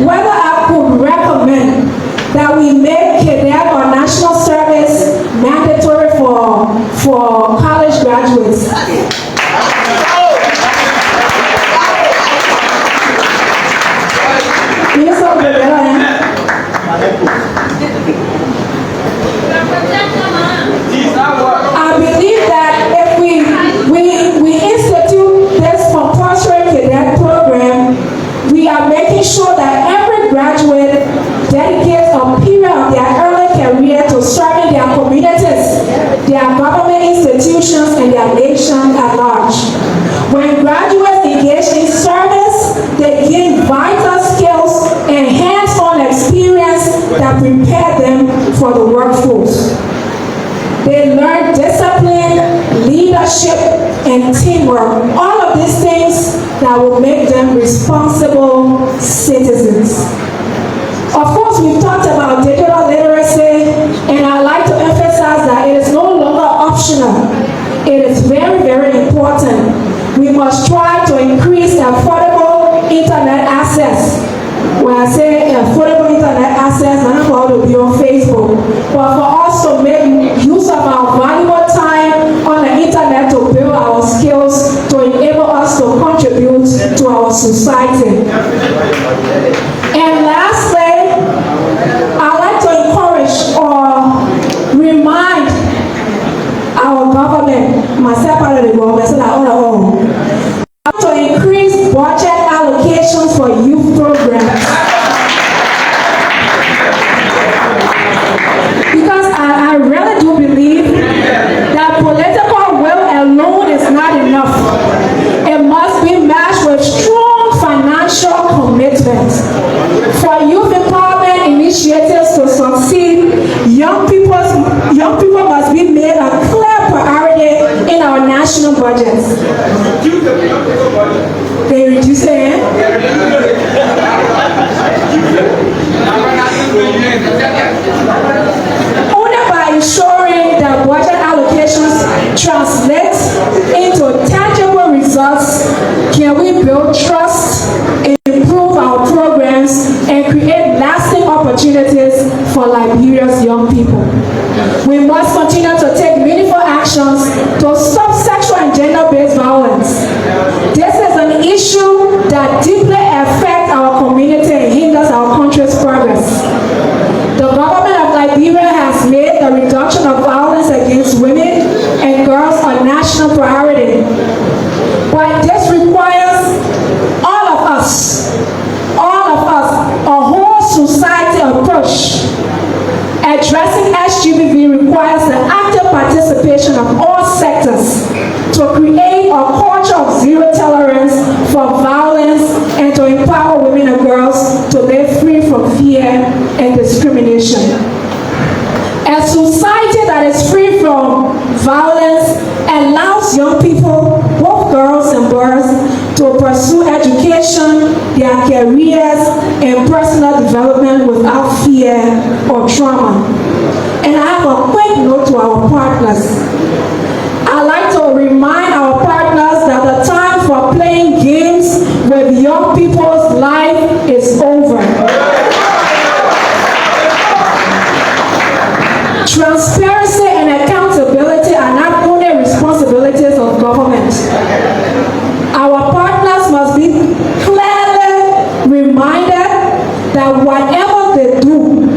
whether I could recommend that we make cadet or national service mandatory for college graduates. I believe that if we institute this compulsory cadet program, we are making sure that every graduate dedicates a period of their early career to serving their communities, their government institutions, and their nation at large. When graduates engage in service, they gain vital skills and hands-on experience that prepare them for the workforce. They learn discipline, leadership, and teamwork. All of these things that will make them responsible citizens. Of course, we've talked about digital literacy, and I'd like to emphasize that it is no longer optional. It is very, very important. We must try to increase affordable internet access. When I say affordable internet access, I'm not going to be on Facebook, but for us to make use of our valuable time on the internet to build our skills, to enable us to contribute to our society. And lastly, I'd like to encourage or remind our government, myself part of the government, so that all to increase budget allocations for youth programs. Because I really do believe that political will alone is not enough. It must be matched with strong financial commitment. For youth empowerment initiatives to succeed, young people must be made a clear priority in our national budgets. They reduce it. Only by ensuring that budget allocations translate into tangible results can we build trust, improve our programs, and create lasting opportunities for Liberia's young people. We must continue to take meaningful actions to stop sexual and gender-based violence. This is an issue that deeply affects our community and hinders our country's progress. The government of Liberia has made the reduction of violence against women and girls a national priority. But this requires all of us, a whole society approach. Addressing SGBV requires the active participation of all sectors to create a culture of zero tolerance for violence and to empower women and girls to live free from fear and discrimination. A society that is free from violence careers and personal development without fear or trauma. And I have a quick note to our partners. I'd like to remind our partners that the time for playing games with young people's life is over. Transparency and accountability are not only responsibilities of government. Our partners must be clearly reminded that whatever they do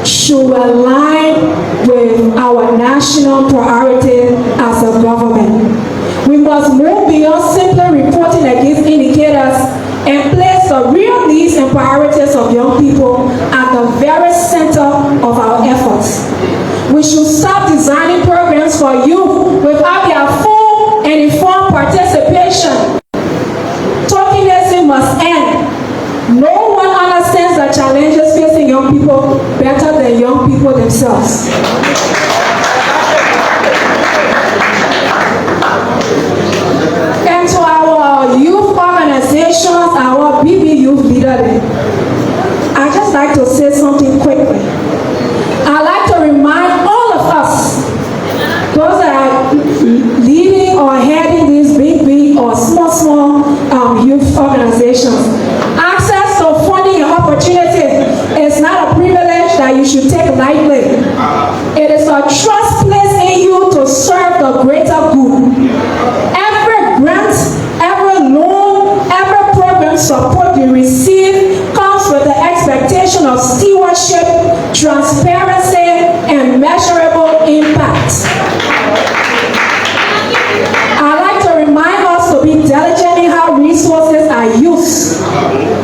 should align with our national priority as a government. We must move beyond simply reporting against indicators and place the real needs and priorities of young people at the very center of our efforts. We should stop designing programs for youth without their full and informed participation. Tokenism must end. No one understands the challenges facing young people better than young people themselves. And to our youth organizations, our BB Youth Leader, I'd just like to say something quickly. I'd like to remind all of us, those that are leading or heading these big or small youth organizations, access to funding and opportunity is not a privilege that you should take lightly. It is a trust placed in you to serve the greater good. Every grant, every loan, every program support you receive comes with the expectation of stewardship, transparency, and measurable impact. I'd like to remind us to be diligent in how resources are used,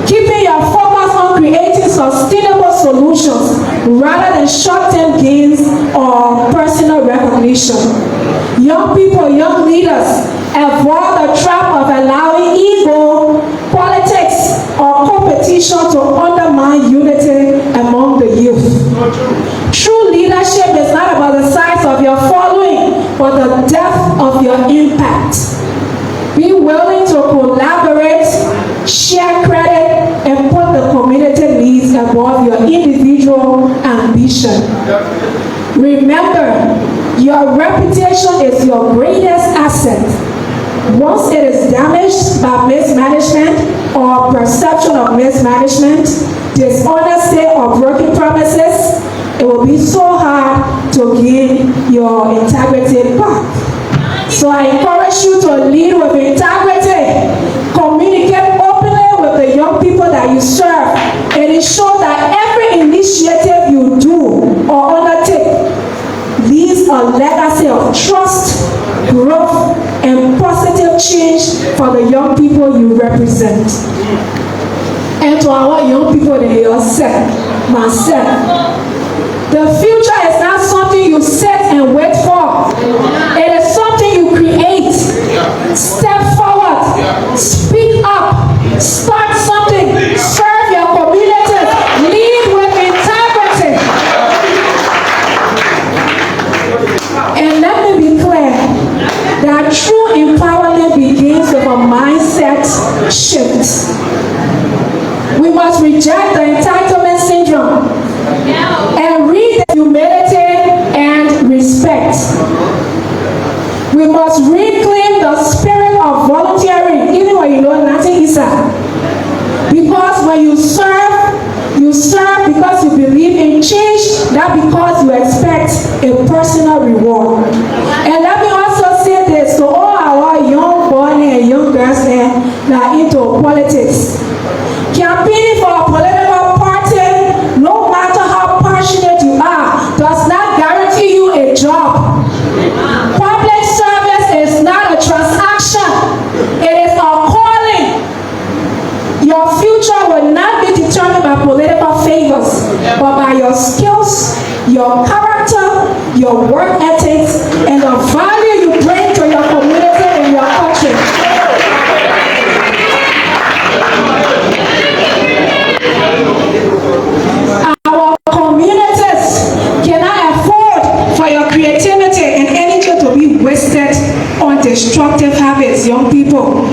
keeping your focus on creating sustainable solutions rather than short-term gains or personal recognition. Young people, young leaders, avoid the trap of allowing ego, politics, or competition to undermine unity among the youth. True leadership is not about the size of your following, but the depth of your impact. Be willing to collaborate, share credit, and put the community needs above your individual ambition. Remember, your reputation is your greatest asset. Once it is damaged by mismanagement or perception of mismanagement, dishonesty or broken promises, it will be so hard to gain your integrity back. So I encourage you to lead with integrity, communicate openly with the young people that you serve, and ensure that every initiative you do or undertake leaves a legacy of trust, growth, and positive change for the young people you represent. And to our young people and yourself, myself, the future is not something you sit and wait for. It is something you create. Step forward, speak up, start something, serve your community, lead with integrity. And let me be clear that true empowerment begins with a mindset shift. We must reject the entitlement syndrome and read the humility and respect. We must reclaim the spirit of volunteering, even when you know nothing is up. Because when you serve because you believe in change, not because you expect a personal reward. And let me also say this to all our young boys and young girls that are into politics. Campaigning for a political party, no matter how passionate you are, does not guarantee you a job. Public service is not a transaction. It is a calling. Your future will not be determined by political favors, but by your skills, your character, your work ethics, and the value you bring to your community and your country. Our communities cannot afford for your creativity and energy to be wasted on destructive habits, young people.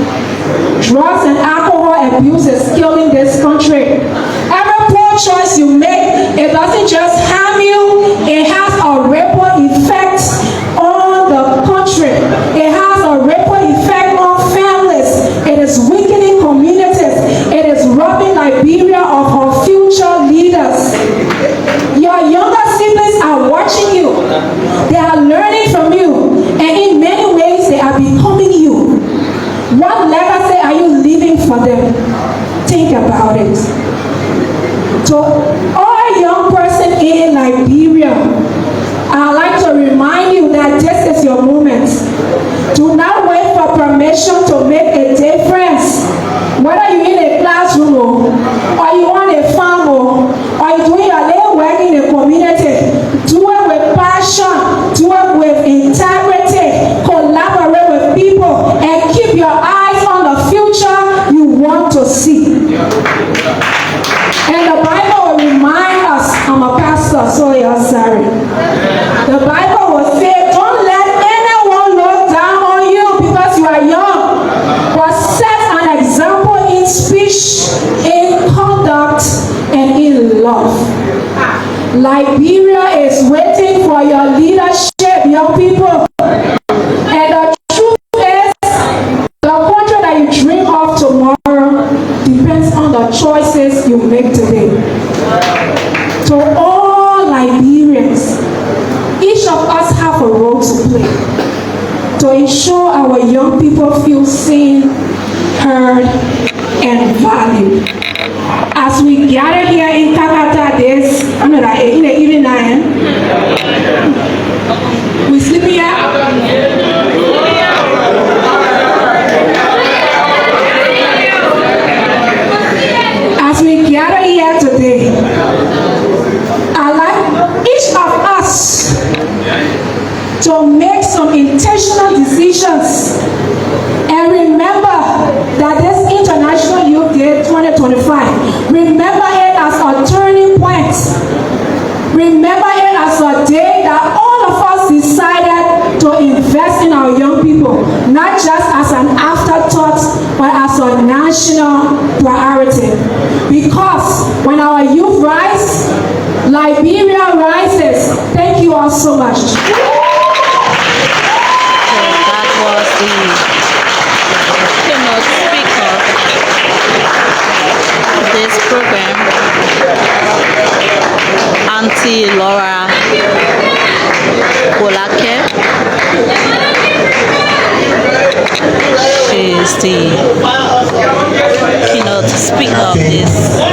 Drugs and alcohol abuse is killing them. choice you make, it doesn't just harm you, it has a ripple effect on the country. It has a ripple effect on families. It is weakening communities. It is robbing Liberia of her future leaders. Your younger siblings are watching you. They are learning from you. And in many ways, they are becoming you. What legacy are you leaving for them? Think about it. To all young person in Liberia, I'd like to remind you that this is your moment. Do not wait for permission to make a difference. Whether you're in a classroom or you on a farm or you're doing your little work in the community, do it with passion, do it with integrity, collaborate with people, and keep your eyes on the future you want to see. And the Bible will remind us, I'm a pastor, so you're sorry. The Bible will say, don't let anyone look down on you because you are young, but set an example in speech, in conduct, and in love. Liberia is waiting for your leadership, young people. And the truth is, the country that you dream of tomorrow depends on the choices you make today. To all Liberians, each of us have a role to play to ensure our young people feel seen, heard, and valued. As we gather here in Kakata this, in the evening 9, we sleep here. As we gather here today, I'd like each of us to make some intentional decisions and remember that this International Youth Day 2025, remember it as a turning point. Remember it as a day that all of us decided to invest in our young people, not just as an afterthought, but as a national priority. Because when our youth rise, Liberia rises. Thank you all so much. That was the keynote speaker of this program, Auntie Laura Bolake. She is the keynote speaker of this. I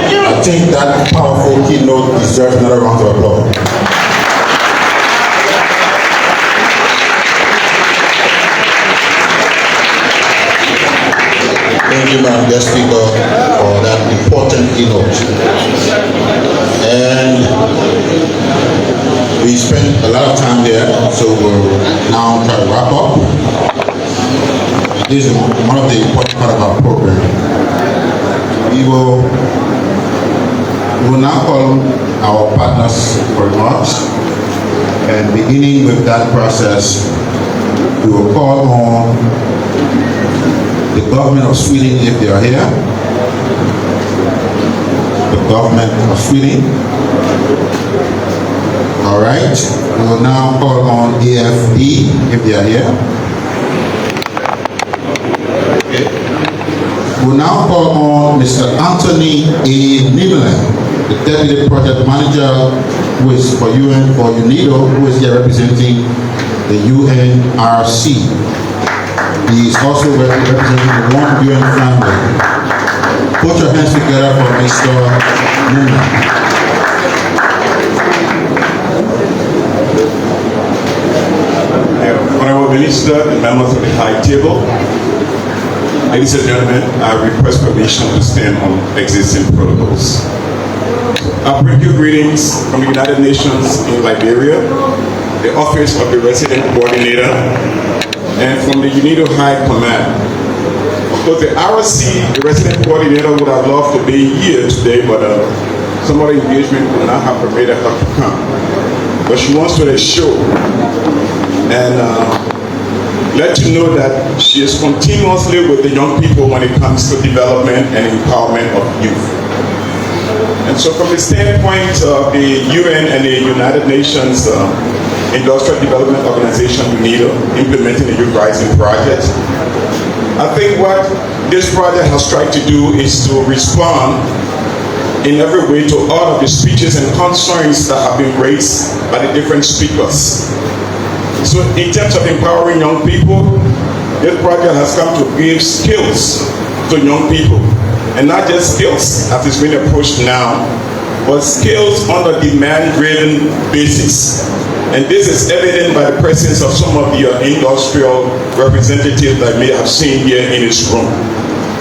think that powerful keynote deserves another round of applause. Thank you, Madam Guest Speaker, for that important keynote. And we spent a lot of time there, so we'll now try to wrap up. This is one of the important part of our program. We will now call our partners for remarks, and beginning with that process, we will call on the government of Sweden if they are here. The government of Sweden. All right. We will now call on AFD if they are here. Okay. We will now call on Mr. Anthony A. Nimelen, the Deputy Project Manager who is for UN for UNIDO, who is here representing the UNRC. He is also representing the One UN family. Put your hands together for Mr. Nimelen. Honorable Minister and members of the High Table, ladies and gentlemen, I request permission to stand on existing protocols. I bring you greetings from the United Nations in Liberia, the Office of the Resident Coordinator, and from the UNIDO High Command. Of course, the RC, the Resident Coordinator, would have loved to be here today, but some other engagement would not have permitted her to come. But she wants to show and let you know that she is continuously with the young people when it comes to development and empowerment of youth. And So from the standpoint of the UN and the United Nations Industrial Development Organization, UNIDO, implementing the Youth Rising Project, I think what this project has tried to do is to respond in every way to all of the speeches and concerns that have been raised by the different speakers. So in terms of empowering young people, this project has come to give skills to young people. And not just skills as it's being approached now, but skills on a demand-driven basis. And this is evident by the presence of some of the industrial representatives that may have seen here in this room.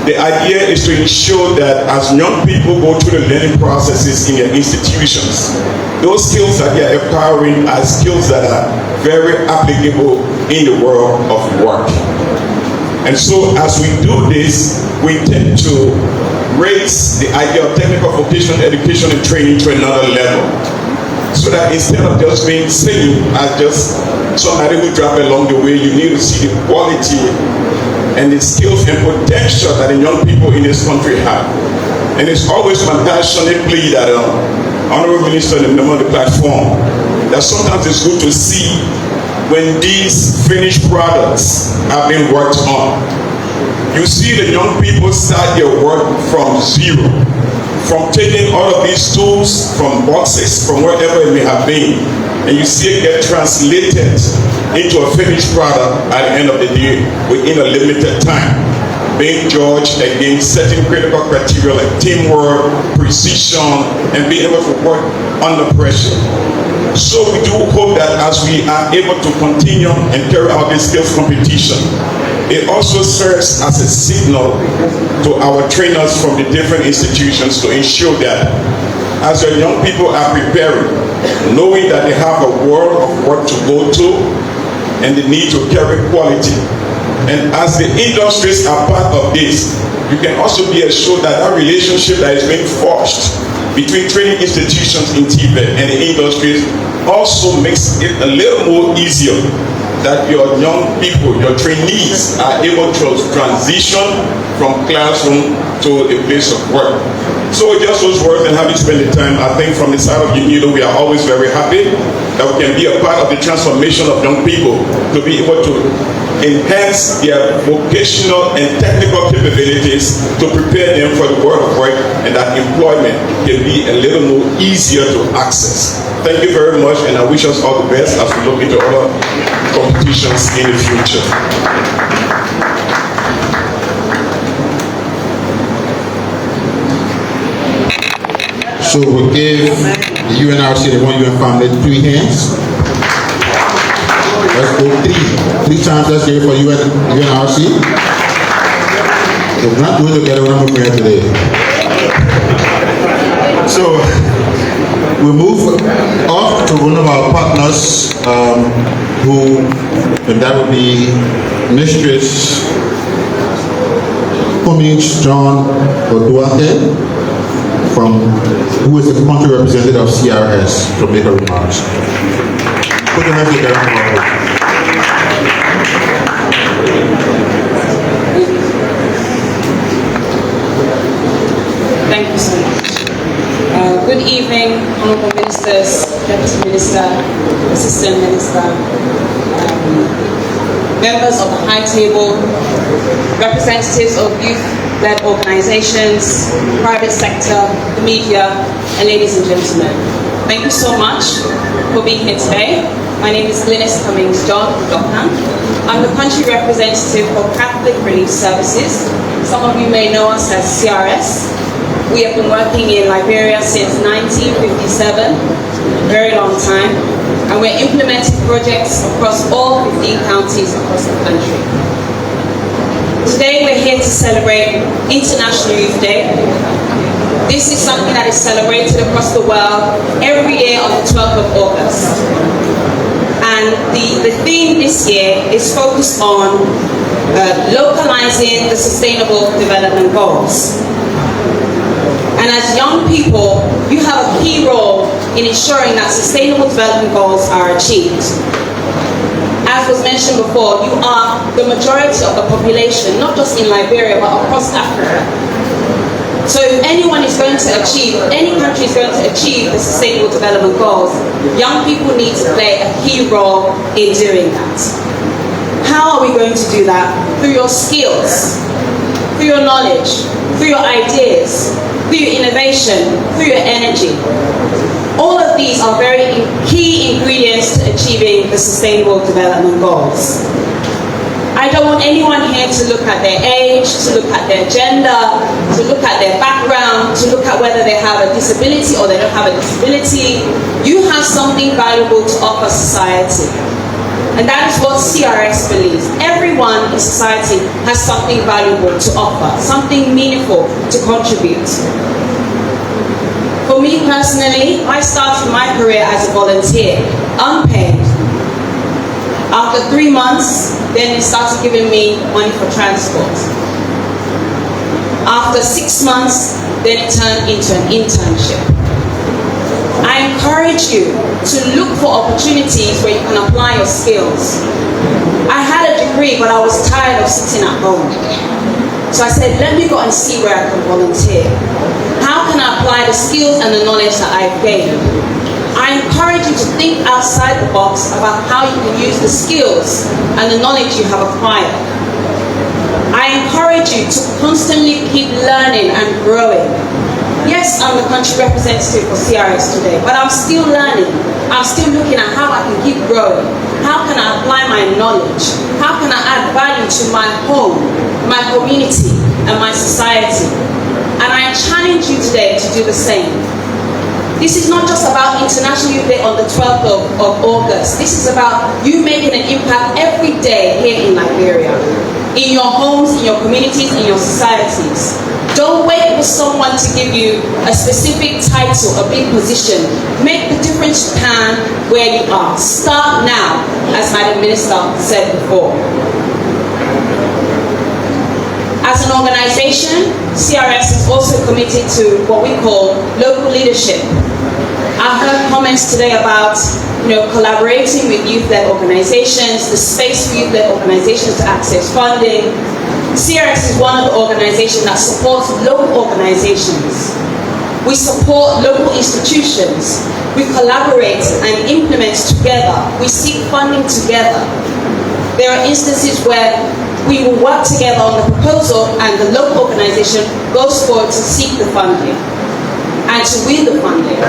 The idea is to ensure that as young people go through the learning processes in their institutions, those skills that they are acquiring are skills that are very applicable in the world of work. And so as we do this, we tend to raise the idea of technical vocational education and training to another level. So that instead of just being seen as just somebody who dropped along the way, you need to see the quality and the skills and potential that the young people in this country have. And it's always my passionate plea that Honorable Minister and the member of the platform, that sometimes it's good to see when these finished products have been worked on. You see the young people start their work from zero, from taking all of these tools from boxes, from wherever it may have been, and you see it get translated into a finished product at the end of the day within a limited time, being judged against certain critical criteria like teamwork, precision, and being able to work under pressure. So we do hope that as we are able to continue and carry out this skills competition, it also serves as a signal to our trainers from the different institutions to ensure that as our young people are preparing, knowing that they have a world of work to go to and the need to carry quality. And as the industries are part of this, you can also be assured that that relationship that is being forged between training institutions in Tibet and the industries also makes it a little more easier that your young people, your trainees, are able to transition from classroom to a place of work. So with just those words and having spent the time, I think from the side of UNIDO, we are always very happy that we can be a part of the transformation of young people to be able to enhance their vocational and technical capabilities to prepare them for the world of work, and that employment can be a little more easier to access. Thank you very much, and I wish us all the best as we look into other competitions in the future. So we'll give the UNRC, the one UN family, 3 hands. Let's go 3 times. Let's hear for UNRC. So we're not doing it together, we're not moving here today. So we move off to one of our partners, and that would be Mistress Homage John Oduake, who is the country representative of CRS, to make her remarks. Put your hands together for her. Thank you so much. Good evening, Honorable Ministers, Deputy Minister, Assistant Minister, members of the High Table, representatives of youth-led organizations, private sector, the media, and ladies and gentlemen. Thank you so much for being here today. My name is Glynis Cummings John Dokhan. I'm the country representative for Catholic Relief Services. Some of you may know us as CRS. We have been working in Liberia since 1957, a very long time, and we're implementing projects across all 15 counties across the country. Today we're here to celebrate International Youth Day. This is something that is celebrated across the world every year on the 12th of August. And the theme this year is focused on localizing the Sustainable Development Goals. And as young people, you have a key role in ensuring that Sustainable Development Goals are achieved. As was mentioned before, you are the majority of the population, not just in Liberia, but across Africa. So if anyone is going to achieve, any country is going to achieve the Sustainable Development Goals, young people need to play a key role in doing that. How are we going to do that? Through your skills, through your knowledge, through your ideas, through your innovation, through your energy. All of these are very key ingredients to achieving the Sustainable Development Goals. I don't want anyone here to look at their age, to look at their gender, to look at their background, to look at whether they have a disability or they don't have a disability. You have something valuable to offer society. And that is what CRS believes. Everyone in society has something valuable to offer, something meaningful to contribute. For me personally, I started my career as a volunteer, unpaid. After 3 months, then they started giving me money for transport. After 6 months, then it turned into an internship. I encourage you to look for opportunities where you can apply your skills. I had a degree, but I was tired of sitting at home. So I said, let me go and see where I can volunteer. How can I apply the skills and the knowledge that I've gained? I encourage you to think outside the box about how you can use the skills and the knowledge you have acquired. I encourage you to constantly keep learning and growing. Yes, I'm the country representative for CRS today, but I'm still learning. I'm still looking at how I can keep growing. How can I apply my knowledge? How can I add value to my home, my community, and my society? And I challenge you today to do the same. This is not just about International Youth Day on the 12th of August. This is about you making an impact every day here in Liberia. In your homes, in your communities, in your societies. Don't wait for someone to give you a specific title, a big position. Make the difference you can where you are. Start now, as Madam Minister said before. As an organization, CRS is also committed to what we call local leadership. I heard comments today about collaborating with youth-led organizations, the space for youth-led organizations to access funding. CRS is one of the organizations that supports local organizations. We support local institutions. We collaborate and implement together. We seek funding together. There are instances where we will work together on the proposal and the local organization goes forward to seek the funding and to win the funding.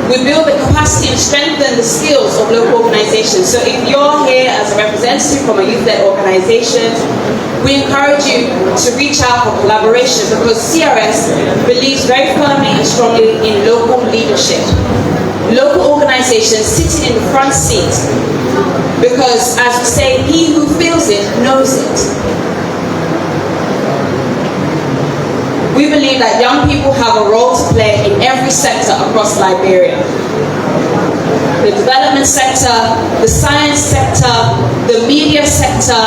We build the capacity and strengthen the skills of local organizations. So if you're here as a representative from a youth-led organization, we encourage you to reach out for collaboration because CRS believes very firmly and strongly in local leadership. Local organizations sitting in the front seat because, as we say, he who feels it knows it. We believe that young people have a role to play in every sector across Liberia. The development sector, the science sector, the media sector,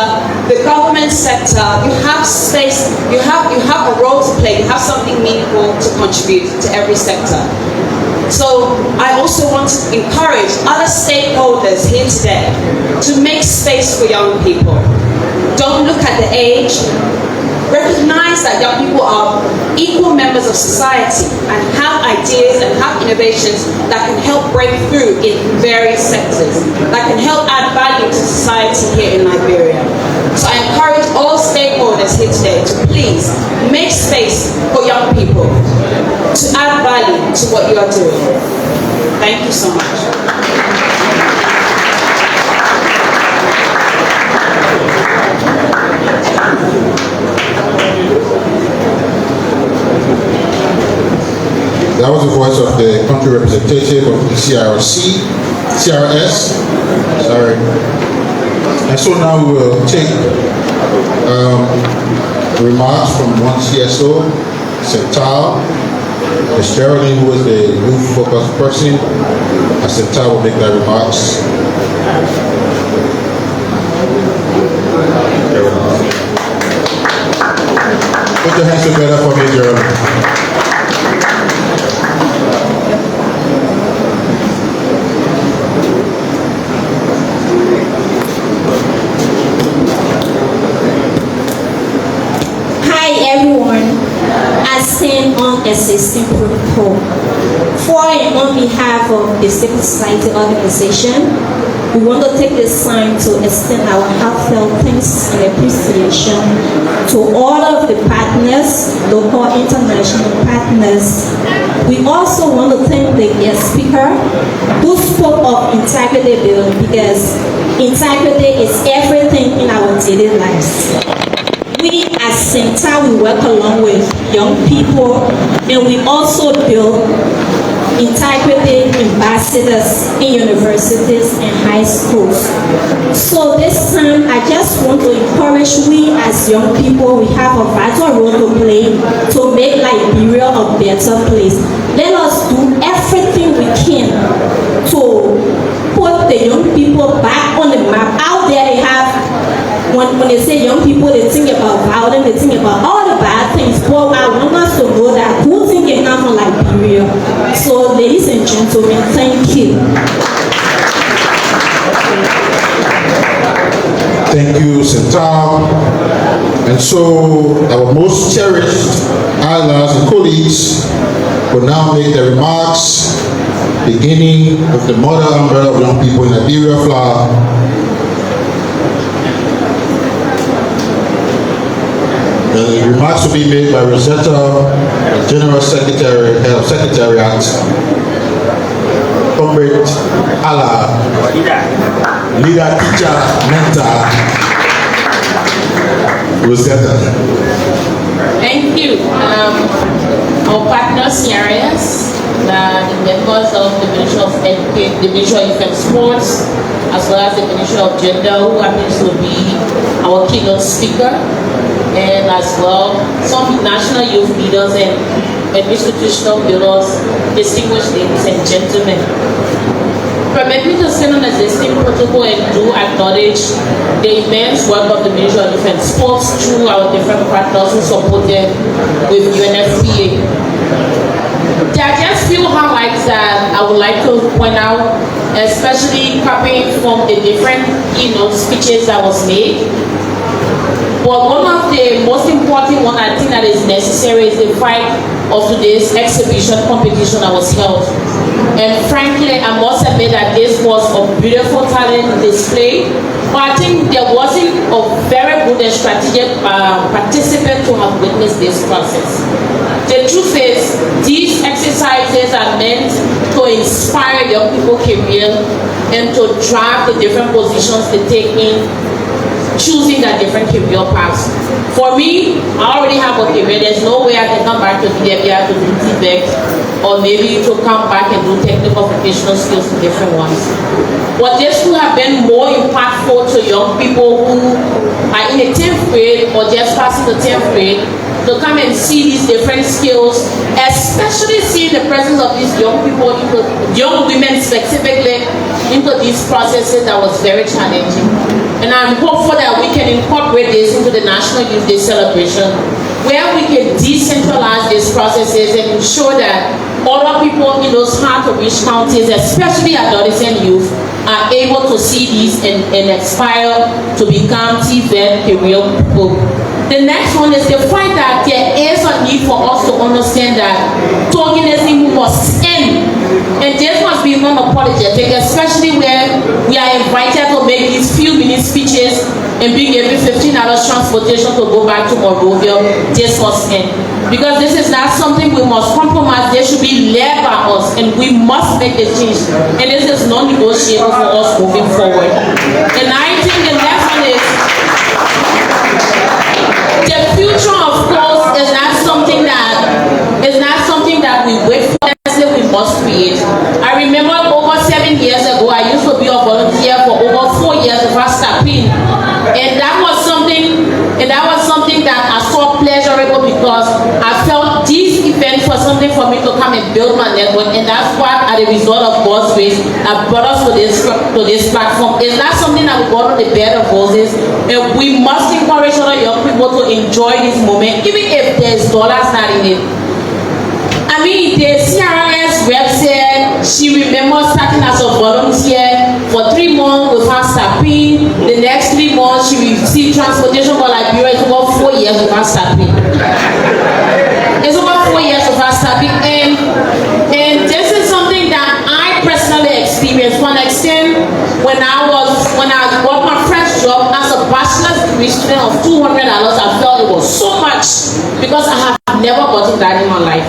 the government sector. You have space, you have a role to play, you have something meaningful to contribute to every sector. So I also want to encourage other stakeholders here today to make space for young people. Don't look at the age. Recognize that young people are equal members of society and have ideas and have innovations that can help break through in various sectors, that can help add value to society here in Liberia. So I encourage all stakeholders here today to please make space for young people to add value to what you are doing. Thank you so much. That was the voice of the country representative of the CRS. Sorry. And so now we will take remarks from one CSO, Central. Ms. Geraldine, who is the youth focused person, and Central will make their remarks. Put your hands together for me, Geraldine. I stand on existing protocol. For and on behalf of the civil society organization, we want to take this time to extend our heartfelt thanks and appreciation to all of the partners, local, international partners. We also want to thank the guest speaker who spoke of integrity bill, because integrity is everything in our daily lives. We at Center, we work along with young people, and we also build integrity ambassadors in universities and high schools. So this time, I just want to encourage we as young people, we have a vital role to play to make Liberia a better place. Let us do everything we can to put the young people back on the map. Out there they have, when they say young people, they think about violence, they think about all the bad things. But I want us to know that good things can come from Liberia. So ladies and gentlemen, thank you. Thank you, Central. And so our most cherished allies and colleagues will now make their remarks, beginning with the mother umbrella of young people in Liberia flower. The remarks will be made by Rosetta, General Secretary, Head of Secretariat, Comrade Allah, leader, teacher, mentor, Rosetta. Thank you. Our partner CRS, the members of the Ministry of Education, the Ministry of Youth and Sports, as well as the Ministry of Gender, who happens to be our keynote speaker, and as well some national youth leaders and institutional builders, distinguished ladies and gentlemen. Permit me to stand on existing protocol and do acknowledge the immense work of the Ministry of Youth and Sports through our different partners who supported with UNFPA. There are just few highlights that I would like to point out, especially copying from the different speeches that was made. But one of the most important one I think that is necessary is the fact of today's exhibition competition that was held. And frankly, I must admit that this was a beautiful talent display. But I think there wasn't a very good and strategic participant to have witnessed this process. The truth is, these exercises are meant to inspire young people's career and to drive the different positions they take in choosing their different career paths. For me, I already have a career. There's no way I can come back to TrueLiberia to do TVEC, or maybe to come back and do technical vocational skills to different ones. But this would have been more impactful to young people who are in the 10th grade or just passing the 10th grade, to come and see these different skills, especially seeing the presence of these young people, young women specifically, into these processes that was very challenging. And I'm hopeful that we can incorporate this into the National Youth Day celebration, where we can decentralize these processes and ensure that other people in those hard-to-reach counties, especially adolescent youth, are able to see these and aspire to become TVET career people. The next one is the fact that there is a need for us to understand that tokenism must end. And this must be non-apologetic, especially where we are invited to make these few minute speeches and being every $15 transportation to go back to Monrovia. This must end. Because this is not something we must compromise. They should be led by us, and we must make the change. And this is non-negotiable for us moving forward. And I think the next one is, the future, of course, is not something that we wait for. We must create. I remember over 7 years ago, I used to be a volunteer for over 4 years before stopping, and that was something that I saw pleasurable, because I felt these events were something for me to come and build my network, and that's what, as a result of God's grace, that brought us to this platform. It's not something that we got on the bed of roses, and we must encourage other young people to enjoy this moment, even if there's dollars not in it. I mean, the CRS rep said she remembers starting as a volunteer for 3 months without stopping. The next 3 months, she received transportation for Liberia. It's over 4 years without stopping. It's over 4 years without stopping. when I got my first job as a bachelor's degree student of $200, I felt it was so much because I have never gotten that in my life.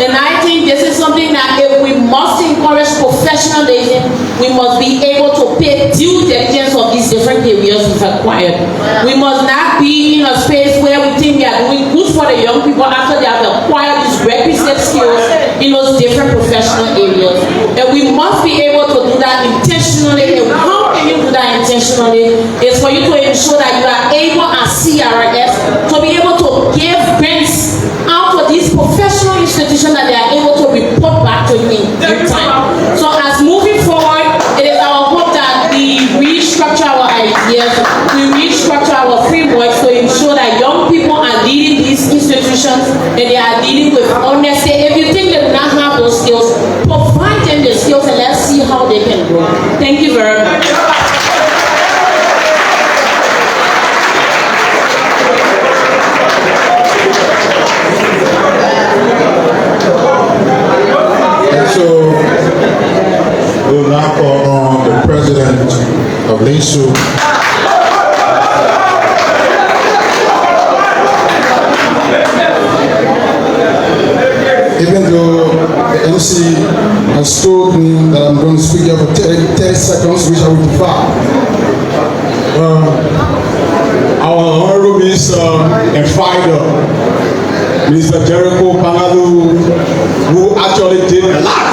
And I think this is something that if we must encourage professionalism, we must be able to pay due diligence of these different areas we've acquired. We must not be in a space where we think we are doing good for the young people after they have acquired these requisite skills in those different professional areas. And we must be able to do that intentionally. And how can you do that intentionally? It's for you to ensure that you are able as CRS to be able to give grants out to these professional institutions that they are able to report back to you in due time. So as moving forward, it is our hope that we restructure our ideas, we restructure our frameworks to ensure that young people are leading these institutions and they are dealing with honesty. If you think they do not have those skills, provide them the skills and let's see how they can grow. Thank you very much. So we'll now call on the president of LISU. Even though the MC has told me that I'm going to speak here for 30 seconds, which I will defy. Our honorable minister and fighter, Mr. Jericho Bangalu, who actually did a lot,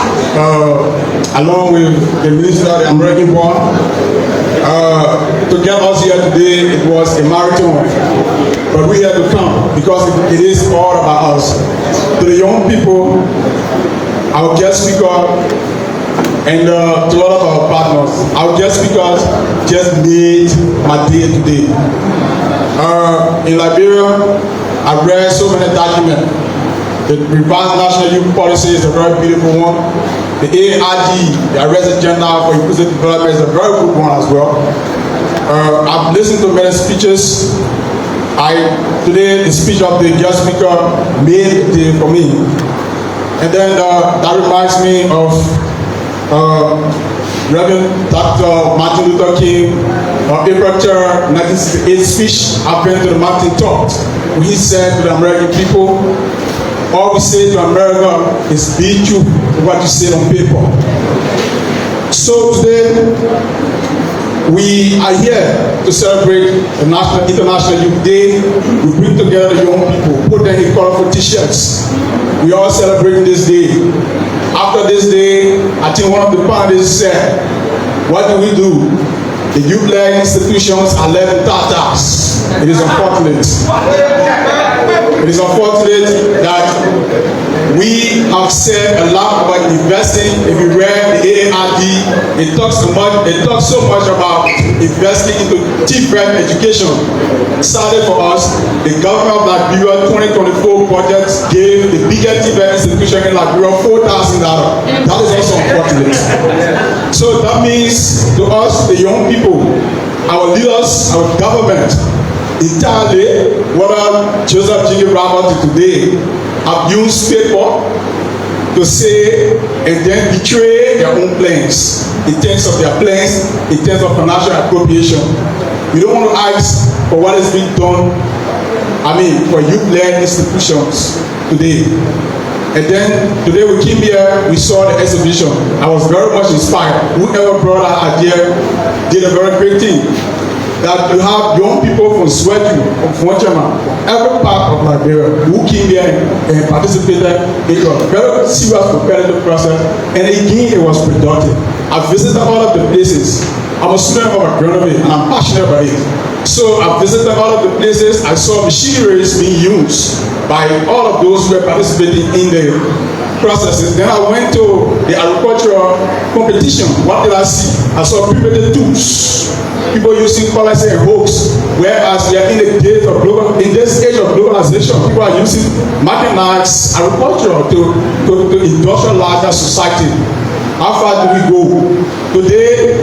along with the minister, the American born, to get us here today. It was a marathon, but we had to come because it is all about us. To the young people, our guest speaker, and to all of our partners, our guest speakers just made my day today. In Liberia, I read so many documents. The revised national youth policy is a very beautiful one. The AID, the Arrested Agenda for Inclusive Development, is a very good one as well. I've listened to many speeches. Today, the speech of the guest speaker made the day for me. And then that reminds me of Reverend Dr. Martin Luther King, April 3rd, 1968 speech, I've been to the mountain top. He said to the American people, all we say to America is be true to what you say on paper. So today, we are here to celebrate the International Youth Day. We bring together the young people, put them in colorful t-shirts. We all celebrating this day. After this day, I think one of the panelists said, what do we do? The youth-led institutions are left in tatters. It is unfortunate. It is unfortunate that we have said a lot about investing. If you read the AARD, it talks so much about investing into different education. Sadly for us, the government of Liberia 2024 budget gave the biggest different institution in Liberia $4,000. That is also unfortunate. So that means to us, the young people, our leaders, our government, entirely, whether Joseph Jiggy Robert today, have used paper to say and then betray their own plans in terms of their plans, in terms of financial appropriation. We don't want to ask for what is being done, for youth-led institutions today. And then today we came here, we saw the exhibition. I was very much inspired. Whoever brought that idea did a very great thing. That you have young people from Swetu, from Fonchama, every part of Liberia who came here and participated in a very serious competitive process, and again it was productive. I visited all of the places. I'm a student of agronomy and I'm passionate about it. So I visited all of the places. I saw machineries being used by all of those who were participating in the processes. Then I went to the agricultural competition. What did I see? I saw primitive tools. People using collars and hooks, whereas we are in the days of in this age of globalization, people are using mechanized agriculture to industrialize our society. How far do we go? Today,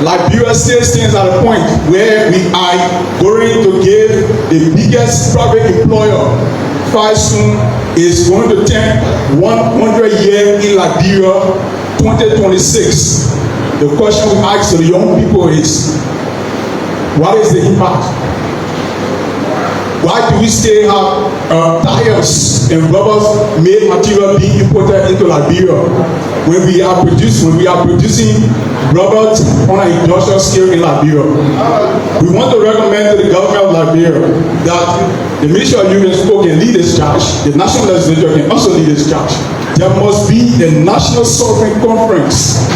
Liberia still stands at a point where we are going to give the biggest private employer, Faisum, is going to turn 100 years in Liberia, 2026. the question we ask to the young people is, what is the impact? Why do we still have tires and rubbers made material being imported into Liberia when we are producing rubbers on an industrial scale in Liberia? We want to recommend to the government of Liberia that the Ministry of Youth and Sport can lead this charge, the National Legislature can also lead this charge. There must be a national sovereign conference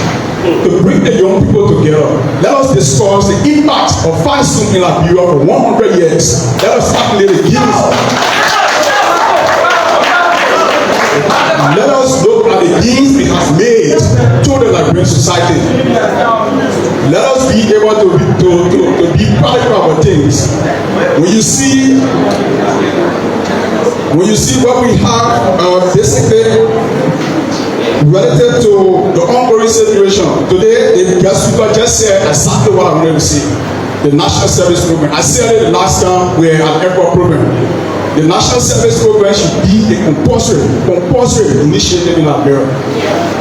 to bring the young people together. Let us discuss the impact of fasting in Liberia for 100 years. Let us calculate the gains. Let us look at the gains it has made to the Liberian society. Let us be able to be practical about things. When you see what we have, basically relative to the ongoing situation. Today, the guest speaker just said exactly what I'm going to say. The National Service Program. I said it the last time we had an airport program. The National Service Program should be a compulsory initiative in Liberia.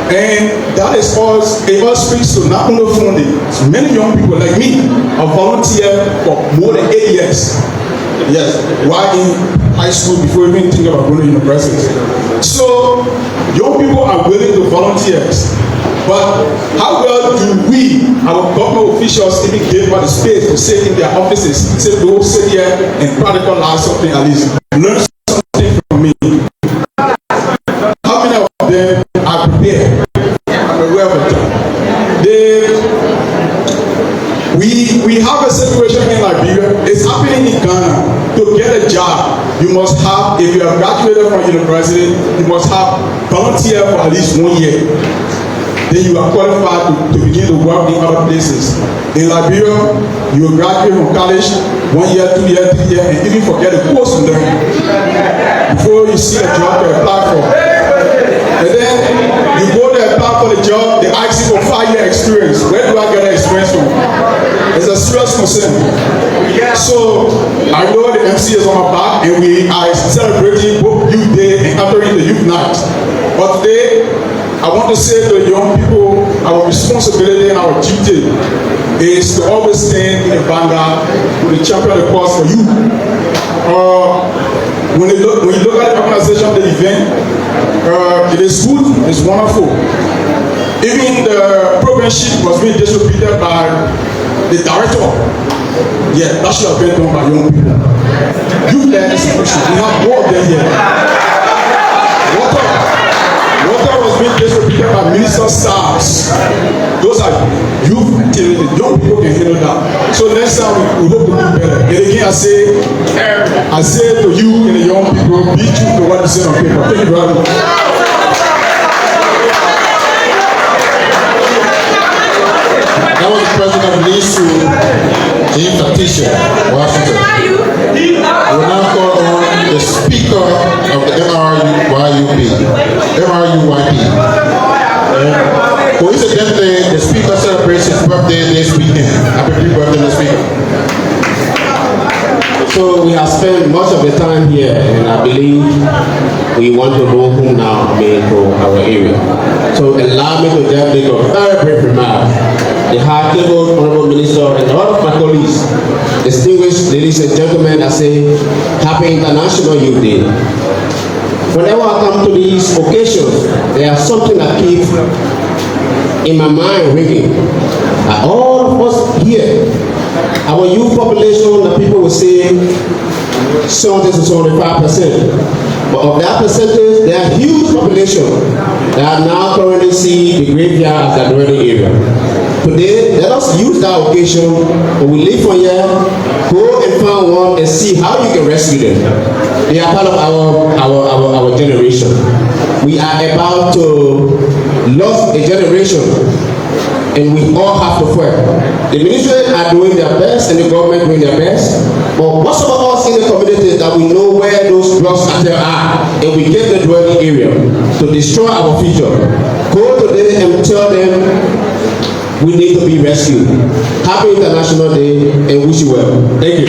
And that is all, it all speaks to not only funding. So many young people like me have volunteered for more than 8 years. Yes, while in high school before even thinking about going to university. So young people are willing to volunteer, but how well do we, our government officials, even give us the space to sit in their offices, say go sit here and practicalize something at least, learn something from me? How many of them are prepared? I'm aware of it. We have a situation in Liberia. It's happening in Ghana. To get a job, you must have, if you have graduated from university, you must have volunteered for at least 1 year. Then you are qualified to begin to work in other places. In Liberia, you will graduate from college 1 year, 2 years, 3 years, and even forget the course you learn before you see a job to apply for. And then you go to apply for the job, they ask you for 5-year experience. Where do I get the experience from? It's a serious concern. So I know the MC is on my back, and we are celebrating both Youth Day and entering the Youth Night. But today, I want to say to the young people, our responsibility and our duty is to always stand in the vanguard to the champion of the cause for you. When you look at the organization of the event, it is good, it's wonderful. Even the program sheet was being distributed by the director. Yeah, that should have been done by young people. Youth led institution, we have more of them here. Water was being distributed by minister staffs. Those are youth activities. Young people can handle that. So next time we hope to do better. And again, I say to you and the young people, be true to what you say on paper. Thank you very much. That was the president of NISU, James Letitia, Washington. We will now call on the speaker of the MRUYP. Coincidentally, the speaker celebrates his birthday this weekend. Happy birthday, the speaker. So we have spent much of the time here, and I believe we want to know whom now may for our area. So allow me to just make a very brief remark. The High Table, Honorable Minister, and all of my colleagues, distinguished ladies and gentlemen, I say Happy International Youth Day. Whenever I come to these occasions, there is something that keeps in my mind ringing. All of us here, our youth population, the people will say 70 to 75%. But of that percentage, there are huge population that now currently see the graveyard as a dwelling area. Today, let us use that occasion when we leave from here, go and find one and see how you can rescue them. They are part of our generation. We are about to lose a generation, and we all have to fight. The ministry are doing their best and the government doing their best. But most of us in the community that we know where those drugs cartels are, and we get the dwelling area to destroy our future. Go to them and tell them we need to be rescued. Happy International Day and wish you well. Thank you.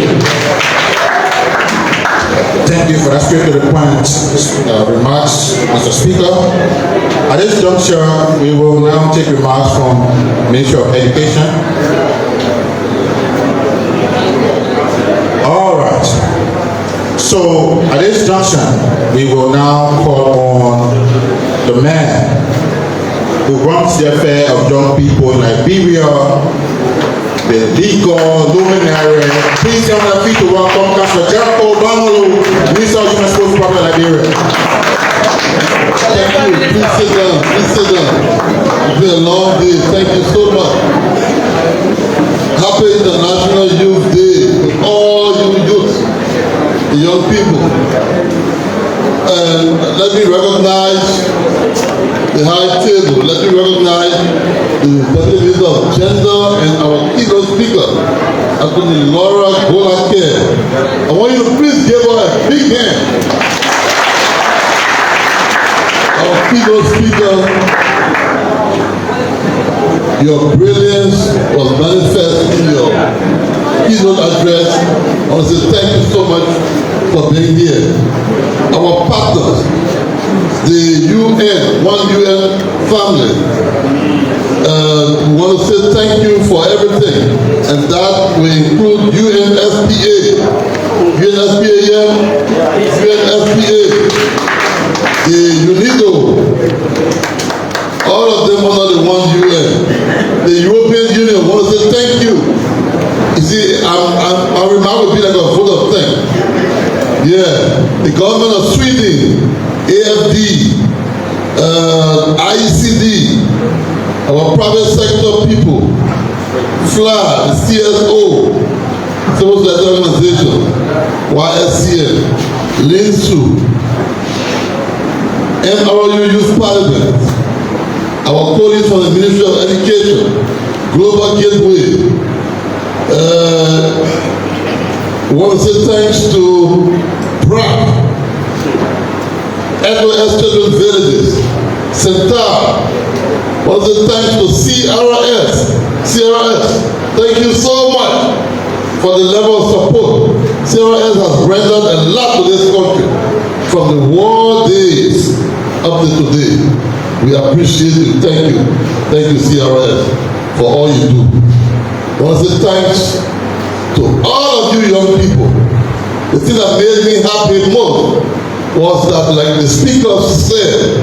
Thank you for that straight to the point remarks, Mr. Speaker. At this juncture, we will now take remarks from Minister of Education. All right. So at this junction, we will now call on the man who runs the affair of young people in Liberia, the legal luminary. Please come on feet to welcome Councilor Jericho Bangolo, Minister of Human Resources of Liberia. Thank you. Please sit down. Please sit down. It's been a long day. Thank you so much. Happy International Youth Day to all you youth, the young people. And let me recognize the high table. Let me recognize the Deputy Minister of Gender and our keynote speaker, Attorney Laura Golake. I want you to please give her a big hand. Our keynote speaker, your brilliance was manifest in your keynote address. I want to say thank you so much for being here. Our partners, the UN, One UN family, we want to say thank you for everything, and that will include UNFPA, the UNIDO, all of them under the One UN. The European Union, I want to say thank you. You see, my remark would be like a vote of thanks. Yeah, the government of Sweden, AFD, IECD, our private sector people, FLA, the CSO, Civil Society Organization, YSCN, LINSU, MRU Youth Parliament, our colleagues from the Ministry of Education, Global Gateway. We want to say thanks to BRAC, SOS Children's Villages, Centaur. I want to say thanks to CRS. Thank you so much for the level of support. CRS has rendered a lot to this country from the war days up to today. We appreciate you. Thank you. Thank you, CRS, for all you do. I want to say thanks to all of you young people. The thing that made me happy most was that, like the speaker said,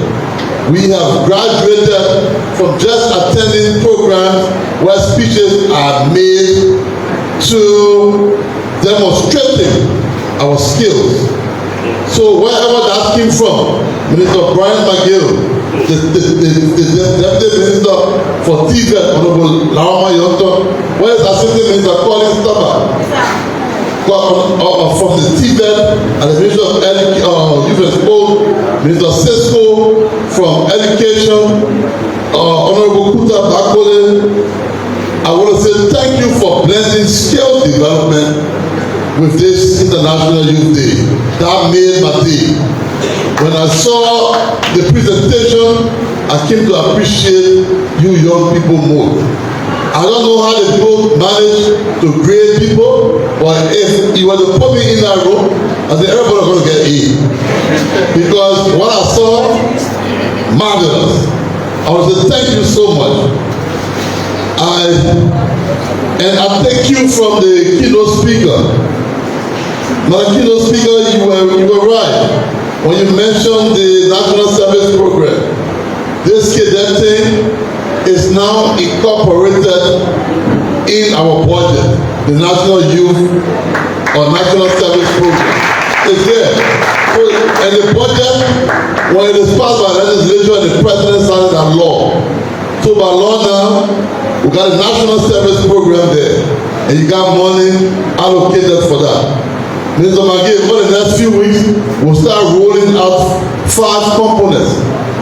we have graduated from just attending programs where speeches are made to demonstrating our skills. So wherever that came from, Minister Brian McGill, the Deputy Minister for TVET, Honorable Laoma Yonton, where is Assistant Minister Colin Stubber? From the TVET and the Minister of Youth and Sport, Minister Cisco from Education, Honorable Kuta Bakole. I want to say thank you for blending skill development with this International Youth Day. That made my day. When I saw the presentation, I came to appreciate you young people more. I don't know how the people manage to grade people, but if you were to put me in that room, I said everybody was going to get A. Because what I saw, marvelous. I want to say thank you so much. And I take you from the keynote speaker. My keynote speaker, you were right when you mentioned the National Service Program. This cadet thing is now incorporated in our budget. The National Youth or National Service Program is there. So, and the budget, when it is passed by legislation and the president signed that law. So by law now, we got a National Service Program there, and you got money allocated for that. Mr. McGee, for the next few weeks, we'll start rolling out 5 components.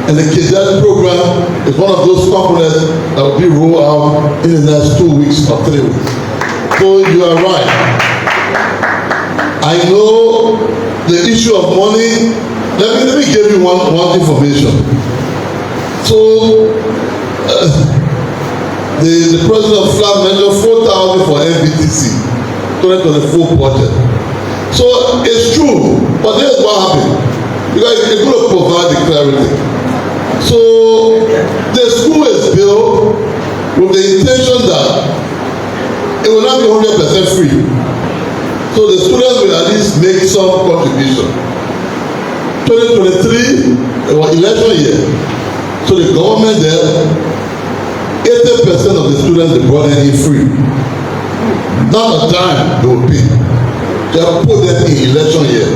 And the cadet program is one of those components that will be rolled out in the next 2 weeks or 3 weeks. So you are right. I know the issue of money. Let me give you one information. So the president of FLAG mentioned 4,000 for MBTC, 2024 budget. So it's true. But here's what happened. Because it's going to provide the clarity. So the school is built with the intention that it will not be 100% free. So the students will at least make some contribution. 2023, it was election year. So the government there, 80% of the students they brought in free. Not a dime they will pay. They have put them in election year.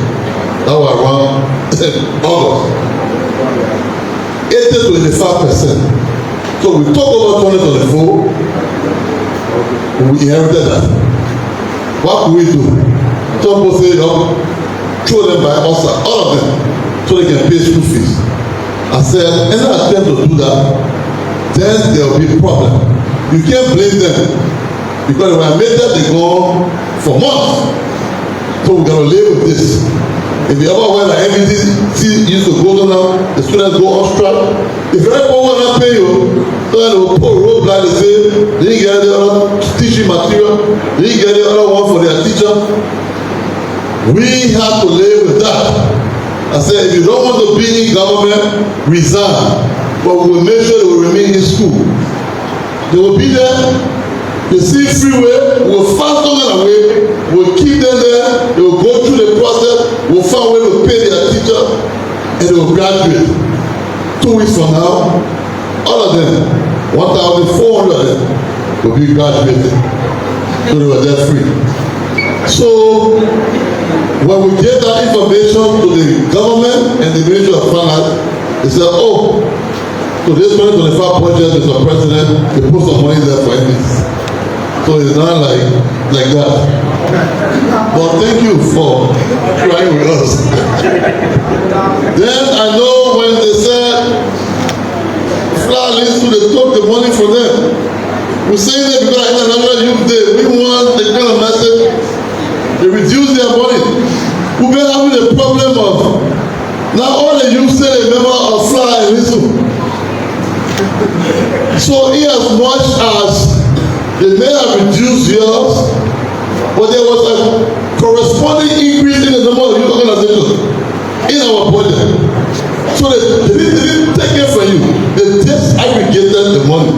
That was around August. 80 to 85%. So we took over 2024. We inherited that. What could we do? Some people say, throw them by us, all of them, so they can pay school fees. I said, any attempt to do that, then there will be a problem. You can't blame them because when I made that, they go for months. So we're going to live with this. If you ever went like MBC used to go now, the students go on strike. If you're not going to pay you, so they will put a roadblock and say, they didn't get the other teaching material, they didn't get the other one for their teacher. We have to live with that. I said, if you don't want to be in government, resign. But we will make sure they will remain in school. They will be there. They see freeway, we will find something away, we will keep them there, they will go through the process, we will find a way to pay their teacher, and they will graduate. 2 weeks from now, all of them, 1,400 of them, will be graduated. So they were there free. So, when we gave that information to the government and the Ministry of Finance, they said, oh, so this 2025 budget, Mr. President, they put some money there for this. So it's not like that. But thank you for trying with us. Then I know when they said, Flower List, they took the money from them. We say that because International Youth Day, we want the kind of message, they reduce their money. We've been having a problem of, now all the youth say a member of Flower List. So in as much as they may have reduced yours, but there was a corresponding increase in the number of youth organizations in our budget. So they didn't take it from you. They just aggregated the money.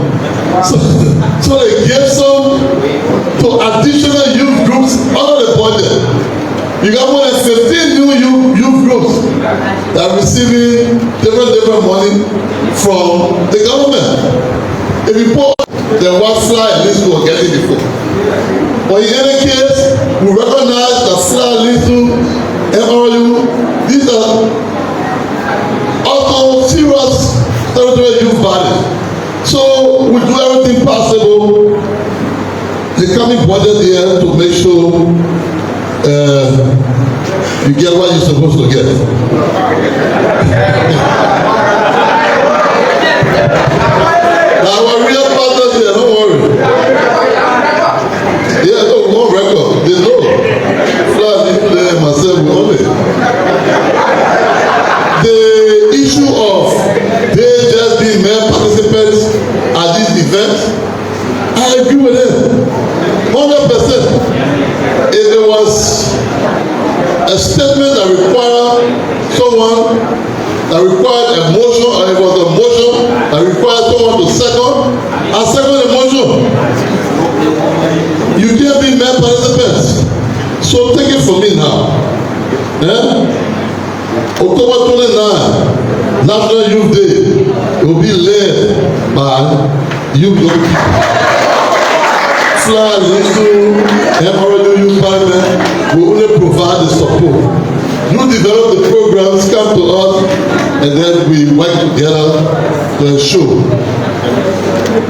So they gave some to additional youth groups under the budget. You got more than 15 new youth groups that are receiving different money from the government. If you put the white fly at least will get it before. But in any case, we recognize that Fly Little, MRU, these are also serious territorial youth bodies. So we do everything possible. The coming budget here to make sure you get what you're supposed to get. Now our real partners here, don't worry. Yeah, no, on record. They know. Fly Little, myself, we own it. The issue of they just being mere participants at these events, I agree with them. 100%. If there was a statement that required someone, that required a motion, or it was a motion that required someone to second, I second the motion. You can't be mere participants. So take it from me now. October 29, National Youth Day, it will be led by youth. Fly Little, MRU Youth Parliament will only provide the support. You develop the programs, come to us, and then we work together to ensure.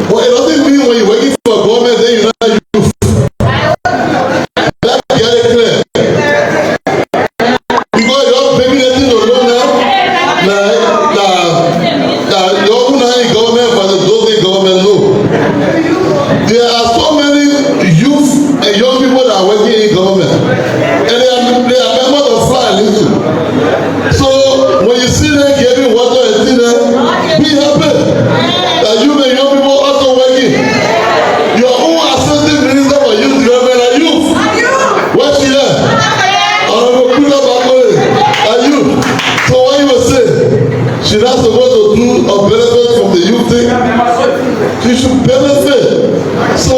But it doesn't mean when you're working for a government, then you're not youth. Let's get it clear. Because you're making anything to know now, you're not in government, but those in government know. There are so many youth and young people that are working in government, and they are members of Fly Little. So when you see them giving water and see them, be happy that you and young people also working. She should benefit. So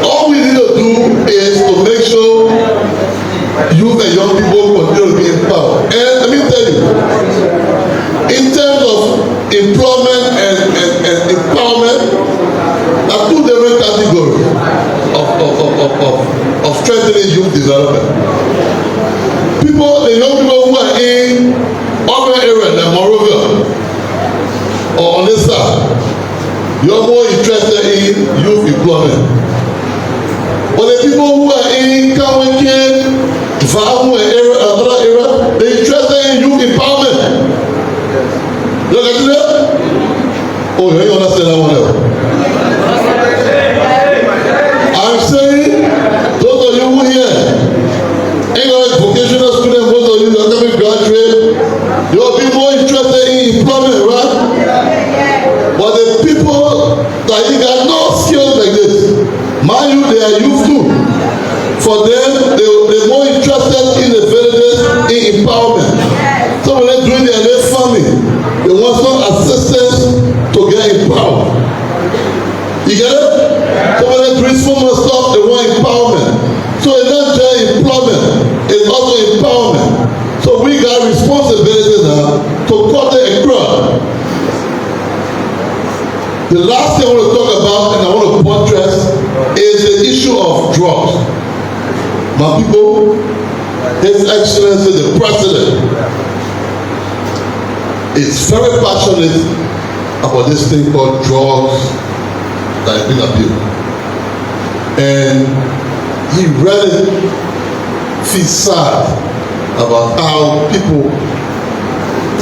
all we need to do is to make sure youth and young people continue to be empowered. And let me tell you, in terms of employment and empowerment, there are two different categories of strengthening youth development. The young people who are in urban areas like Monrovia or on this side, you're more interested in youth employment. But the people who are in Kawenkin, Vahu and other areas, they're interested in youth empowerment. You get that? Oh, you don't understand that one else. I'm saying, those of you who here, English vocational students, most of you are coming graduate, you will be more interested in employment, right? But the people that you got no skills like this, mind you, they are youth too. For them, they're more interested in the villages, in empowerment. So when they're doing their farming, they want some assistance to get empowered. You get it? So when they're doing so much stuff, they want empowerment. So it's not just employment, it's also empowerment. So we got responsibility now to cut it across. The last thing I want to talk about and I want to buttress is the issue of drugs. My people, His Excellency the President is very passionate about this thing called drugs that is being abused. And he really feels sad about how people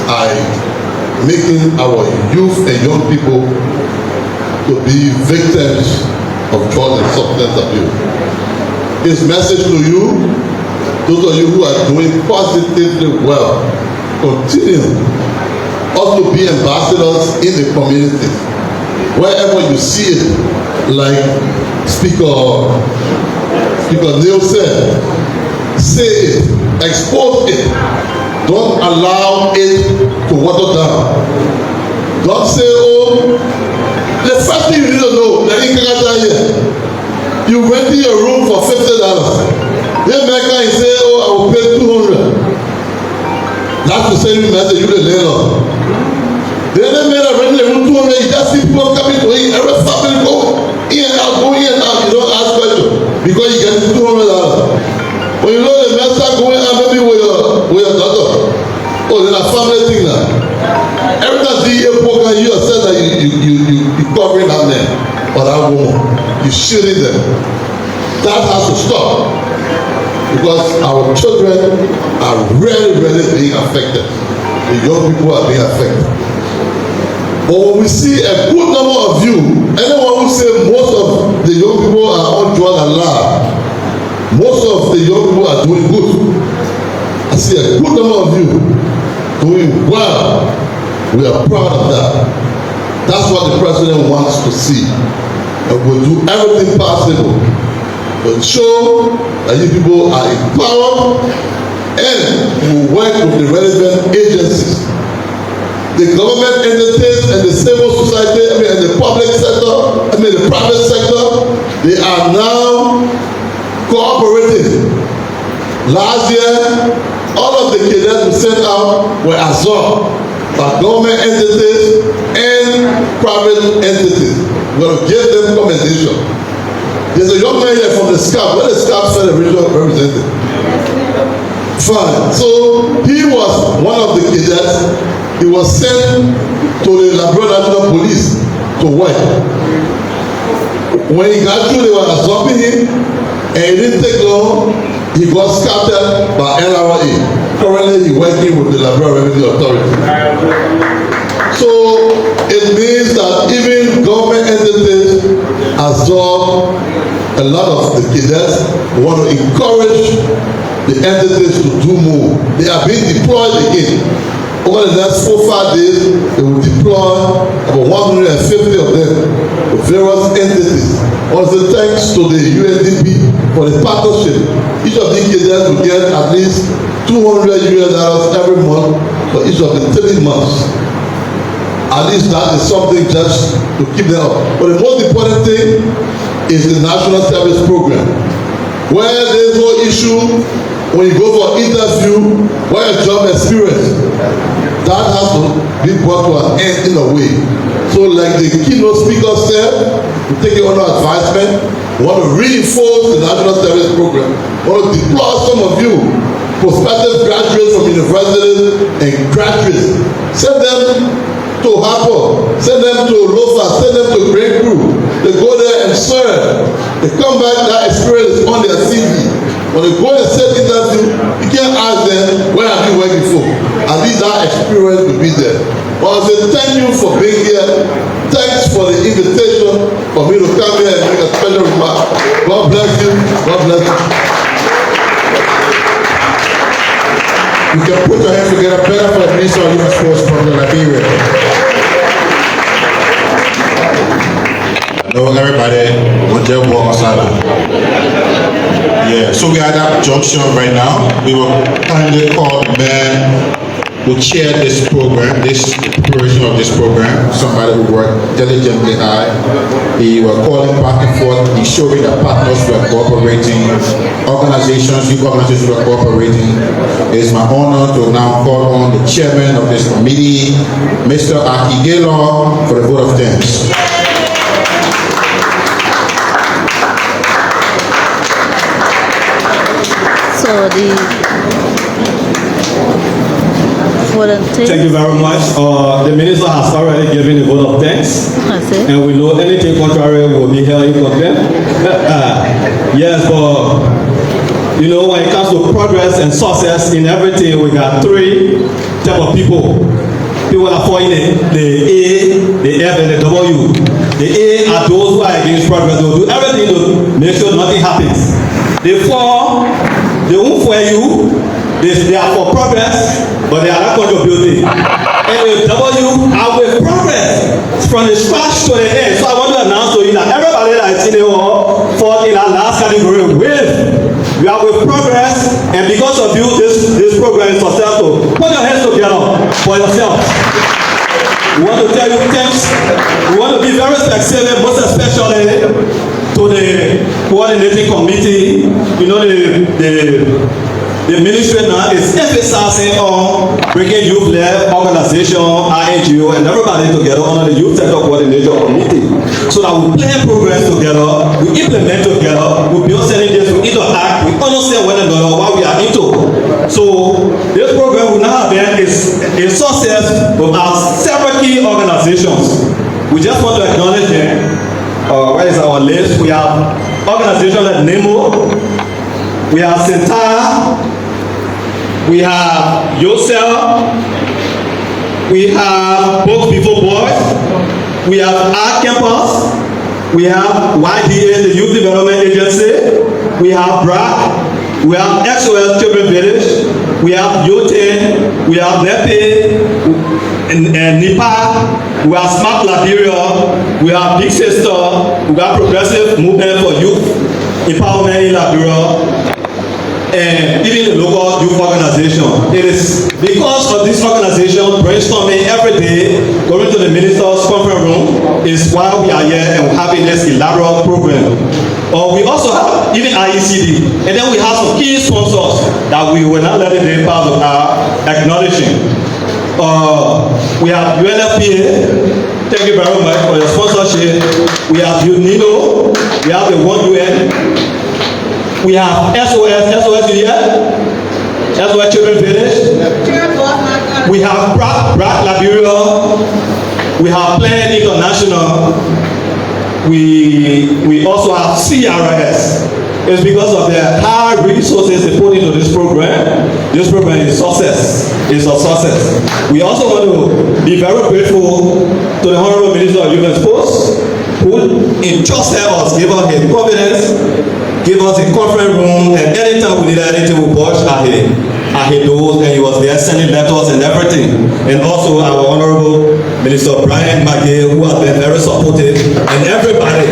are making our youth and young people to be victims of drugs and substance abuse. His message to you, those of you who are doing positively well, continue also be ambassadors in the community. Wherever you see it, like Speaker Neil said, say it, expose it. Don't allow it to water down. Don't say, oh, the first thing you need to know, that in Canada here, you went in your room for $50. Then Mecca and say, oh, I will pay $200. That's the same message you the landlord. Then they made a rent in the room $200. You just see people coming to eat. Every family go in and out, go in and out. You don't ask questions because you get $200. When you know the master going out, maybe with your daughter. Oh, then a family thing now. Every time you hear poker, you yourself that you covering that man or that woman. You shielding them. That has to stop. Because our children are really, really being affected. The young people are being affected. But when we see a good number of you, anyone who say most of the young people are on drugs and lie, most of the young people are doing good. I see a good number of you doing well. We are proud of that. That's what the president wants to see. And we'll do everything possible to show that you people are empowered and will work with the relevant agencies. The government entities and the civil society, and the public sector, the private sector, they are now cooperating. Last year, all of the cadets we sent out were absorbed by government entities and private entities. We're going to give them commendation. There's a young man here from the SCAP. Where the SCAP said the regional representative? Fine. So he was one of the cadets. He was sent to the Liberia National Police to work. When he got through, they were absorbing him, and it didn't take long. He got scattered by LRA. Currently, he's working with the Liberia Revenue Authority. So it means that even government entities absorb a lot of the cadets. We want to encourage the entities to do more. They are being deployed again. Over the next 4-5 days, they will deploy about 150 of them to various entities. Also, thanks to the UNDP for the partnership. Each of these cadets will get at least $200 every month for each of the 3 months. At least that is something just to keep them up. But the most important thing is the National Service Program, where there's no issue when you go for interview, where your job experience, that has to be brought to an end in a way. So like the keynote speaker said, we take it under advisement. We want to reinforce the National Service Program. We want to deploy some of you, prospective graduates from universities and graduates. Send them to Harper, send them to Lofa, send them to Breakthrough. They go there and serve. They come back, that experience is on their CV. When they go and set interview, you can't ask them, where have you worked before? At least that experience will be there. Well, I say thank you for being here. Thanks for the invitation for me to come here and make a special remark. God bless you. God bless you. You can put your hands together better for the Minister of Youth and Sports from Liberia. Hello everybody, yeah, so we are at that junction right now. We will kindly call the man who chaired this program, this preparation of this program, somebody who worked diligently hard. He was calling back and forth, ensuring that partners were cooperating, youth organizations were cooperating. It is my honor to now call on the chairman of this committee, Mr. Akigelo, for the vote of thanks. So thank you very much. The minister has already given a vote of thanks, and we know anything contrary will be held in contempt. Yes, but you know, when it comes to progress and success in everything, we got three type of people. People that fall in the A, the F, and the W. The A are those who are against progress. They will do everything to make sure nothing happens. The four, they won't for you. They are for progress, but they are not contributing. And the W are with progress from the scratch to the end. So I want to announce to you that everybody that is in the hall fall in that last category with. We are with progress, and because of you, this program is successful. Put your hands together for yourself. We want to tell you thanks. We want to be very specific, most especially to the coordinating committee. You know, the ministry now is emphasizing on bringing youth-led organization, INGO, and everybody together under the youth sector coordination committee, so that we plan programs together, we implement together, we build certain things, we interact, we understand one another what we are into. So this program we now have is a success with our several key organizations. We just want to acknowledge them. Where is our list? We have organizations like NEMO. We have Centara, we have Yosel, we have Books Before Boys, we have Art Campus, we have YDA, the Youth Development Agency, we have BRAC, we have XOS Children Village, we have Yote, we have NEPE, and NIPA, we have Smart Liberia, we have Big Sister, we have Progressive Movement for Youth Empowerment in Liberia, and even the local youth organization. It is because of this organization brainstorming every day, going to the minister's conference room, is why we are here and having this elaborate program. We also have even IECD, and then we have some key sponsors that we will not let it be part of our acknowledging. We have UNFPA, thank you very much for your sponsorship. We have UNINO, we have the One UN. We have SOS here, SOS Children Village. We have BRAC Liberia. We have Plan International. We also have CRS. It's because of the high resources they put into this program. This program is success. It's a success. We also want to be very grateful to the Honorable Minister of Youth and Sports, who entrusted us, gave us his confidence, give us a conference room, and anytime we needed anything, we watched at his doors, and he was there sending letters and everything. And also our Honorable Minister Brian McGill, who has been very supportive, and everybody,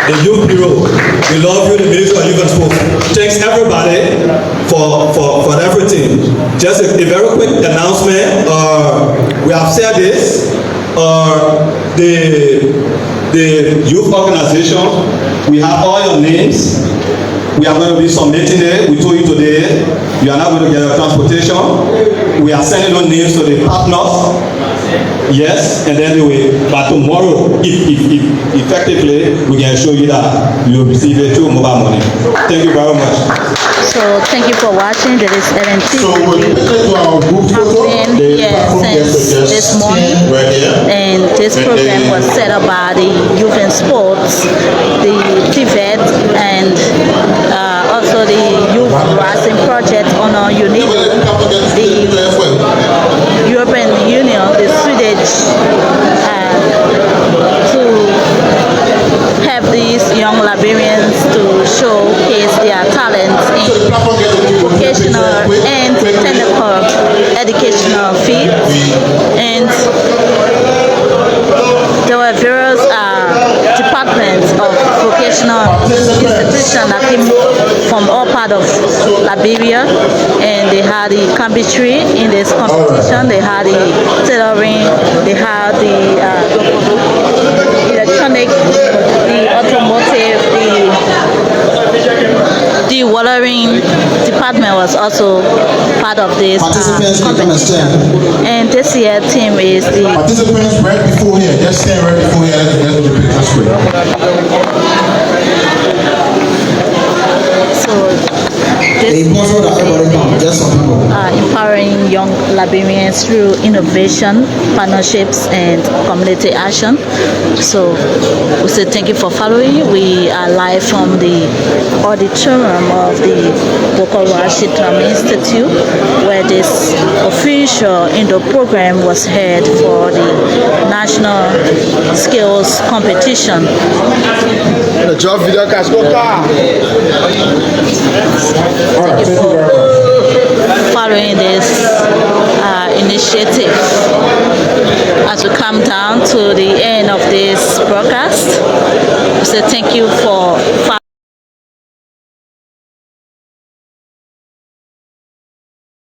the Youth Bureau, we love you, the Minister of Youth and Sports. Thanks everybody for everything. Just a very quick announcement. We have said this. the youth organization, we have all your names. We are going to be submitting it. We told you today, you are not going to get your transportation. We are sending those names to the partners. Yes, and then but tomorrow, if effectively, we can show you that you will receive it through mobile money. Thank you very much. So thank you for watching. There is LNT. So we're to our group photo. Been here since this morning, and this program was set up by the Youth and Sports, the TVET, and also the Youth Rising Project on our unit, the European Union, the Swedish, to have these young Liberians to showcase their talents in vocational and technical educational fields. And there were various departments of vocational institutions that came from all parts of Liberia, and they had the carpentry in this competition, they had the tailoring, they had the electronic, the automotive, the watering department was also part of this competition. And this year team is the participants right before here. Just stand right before here. Let's do the picture straight. Empowering young Liberians through innovation, partnerships, and community action. So we say thank you for following. We are live from the auditorium of the Boko Rashidram Institute, where this official indoor program was held for the national skills competition. Thank you for following this initiative. As we come down to the end of this broadcast, we say thank you for following.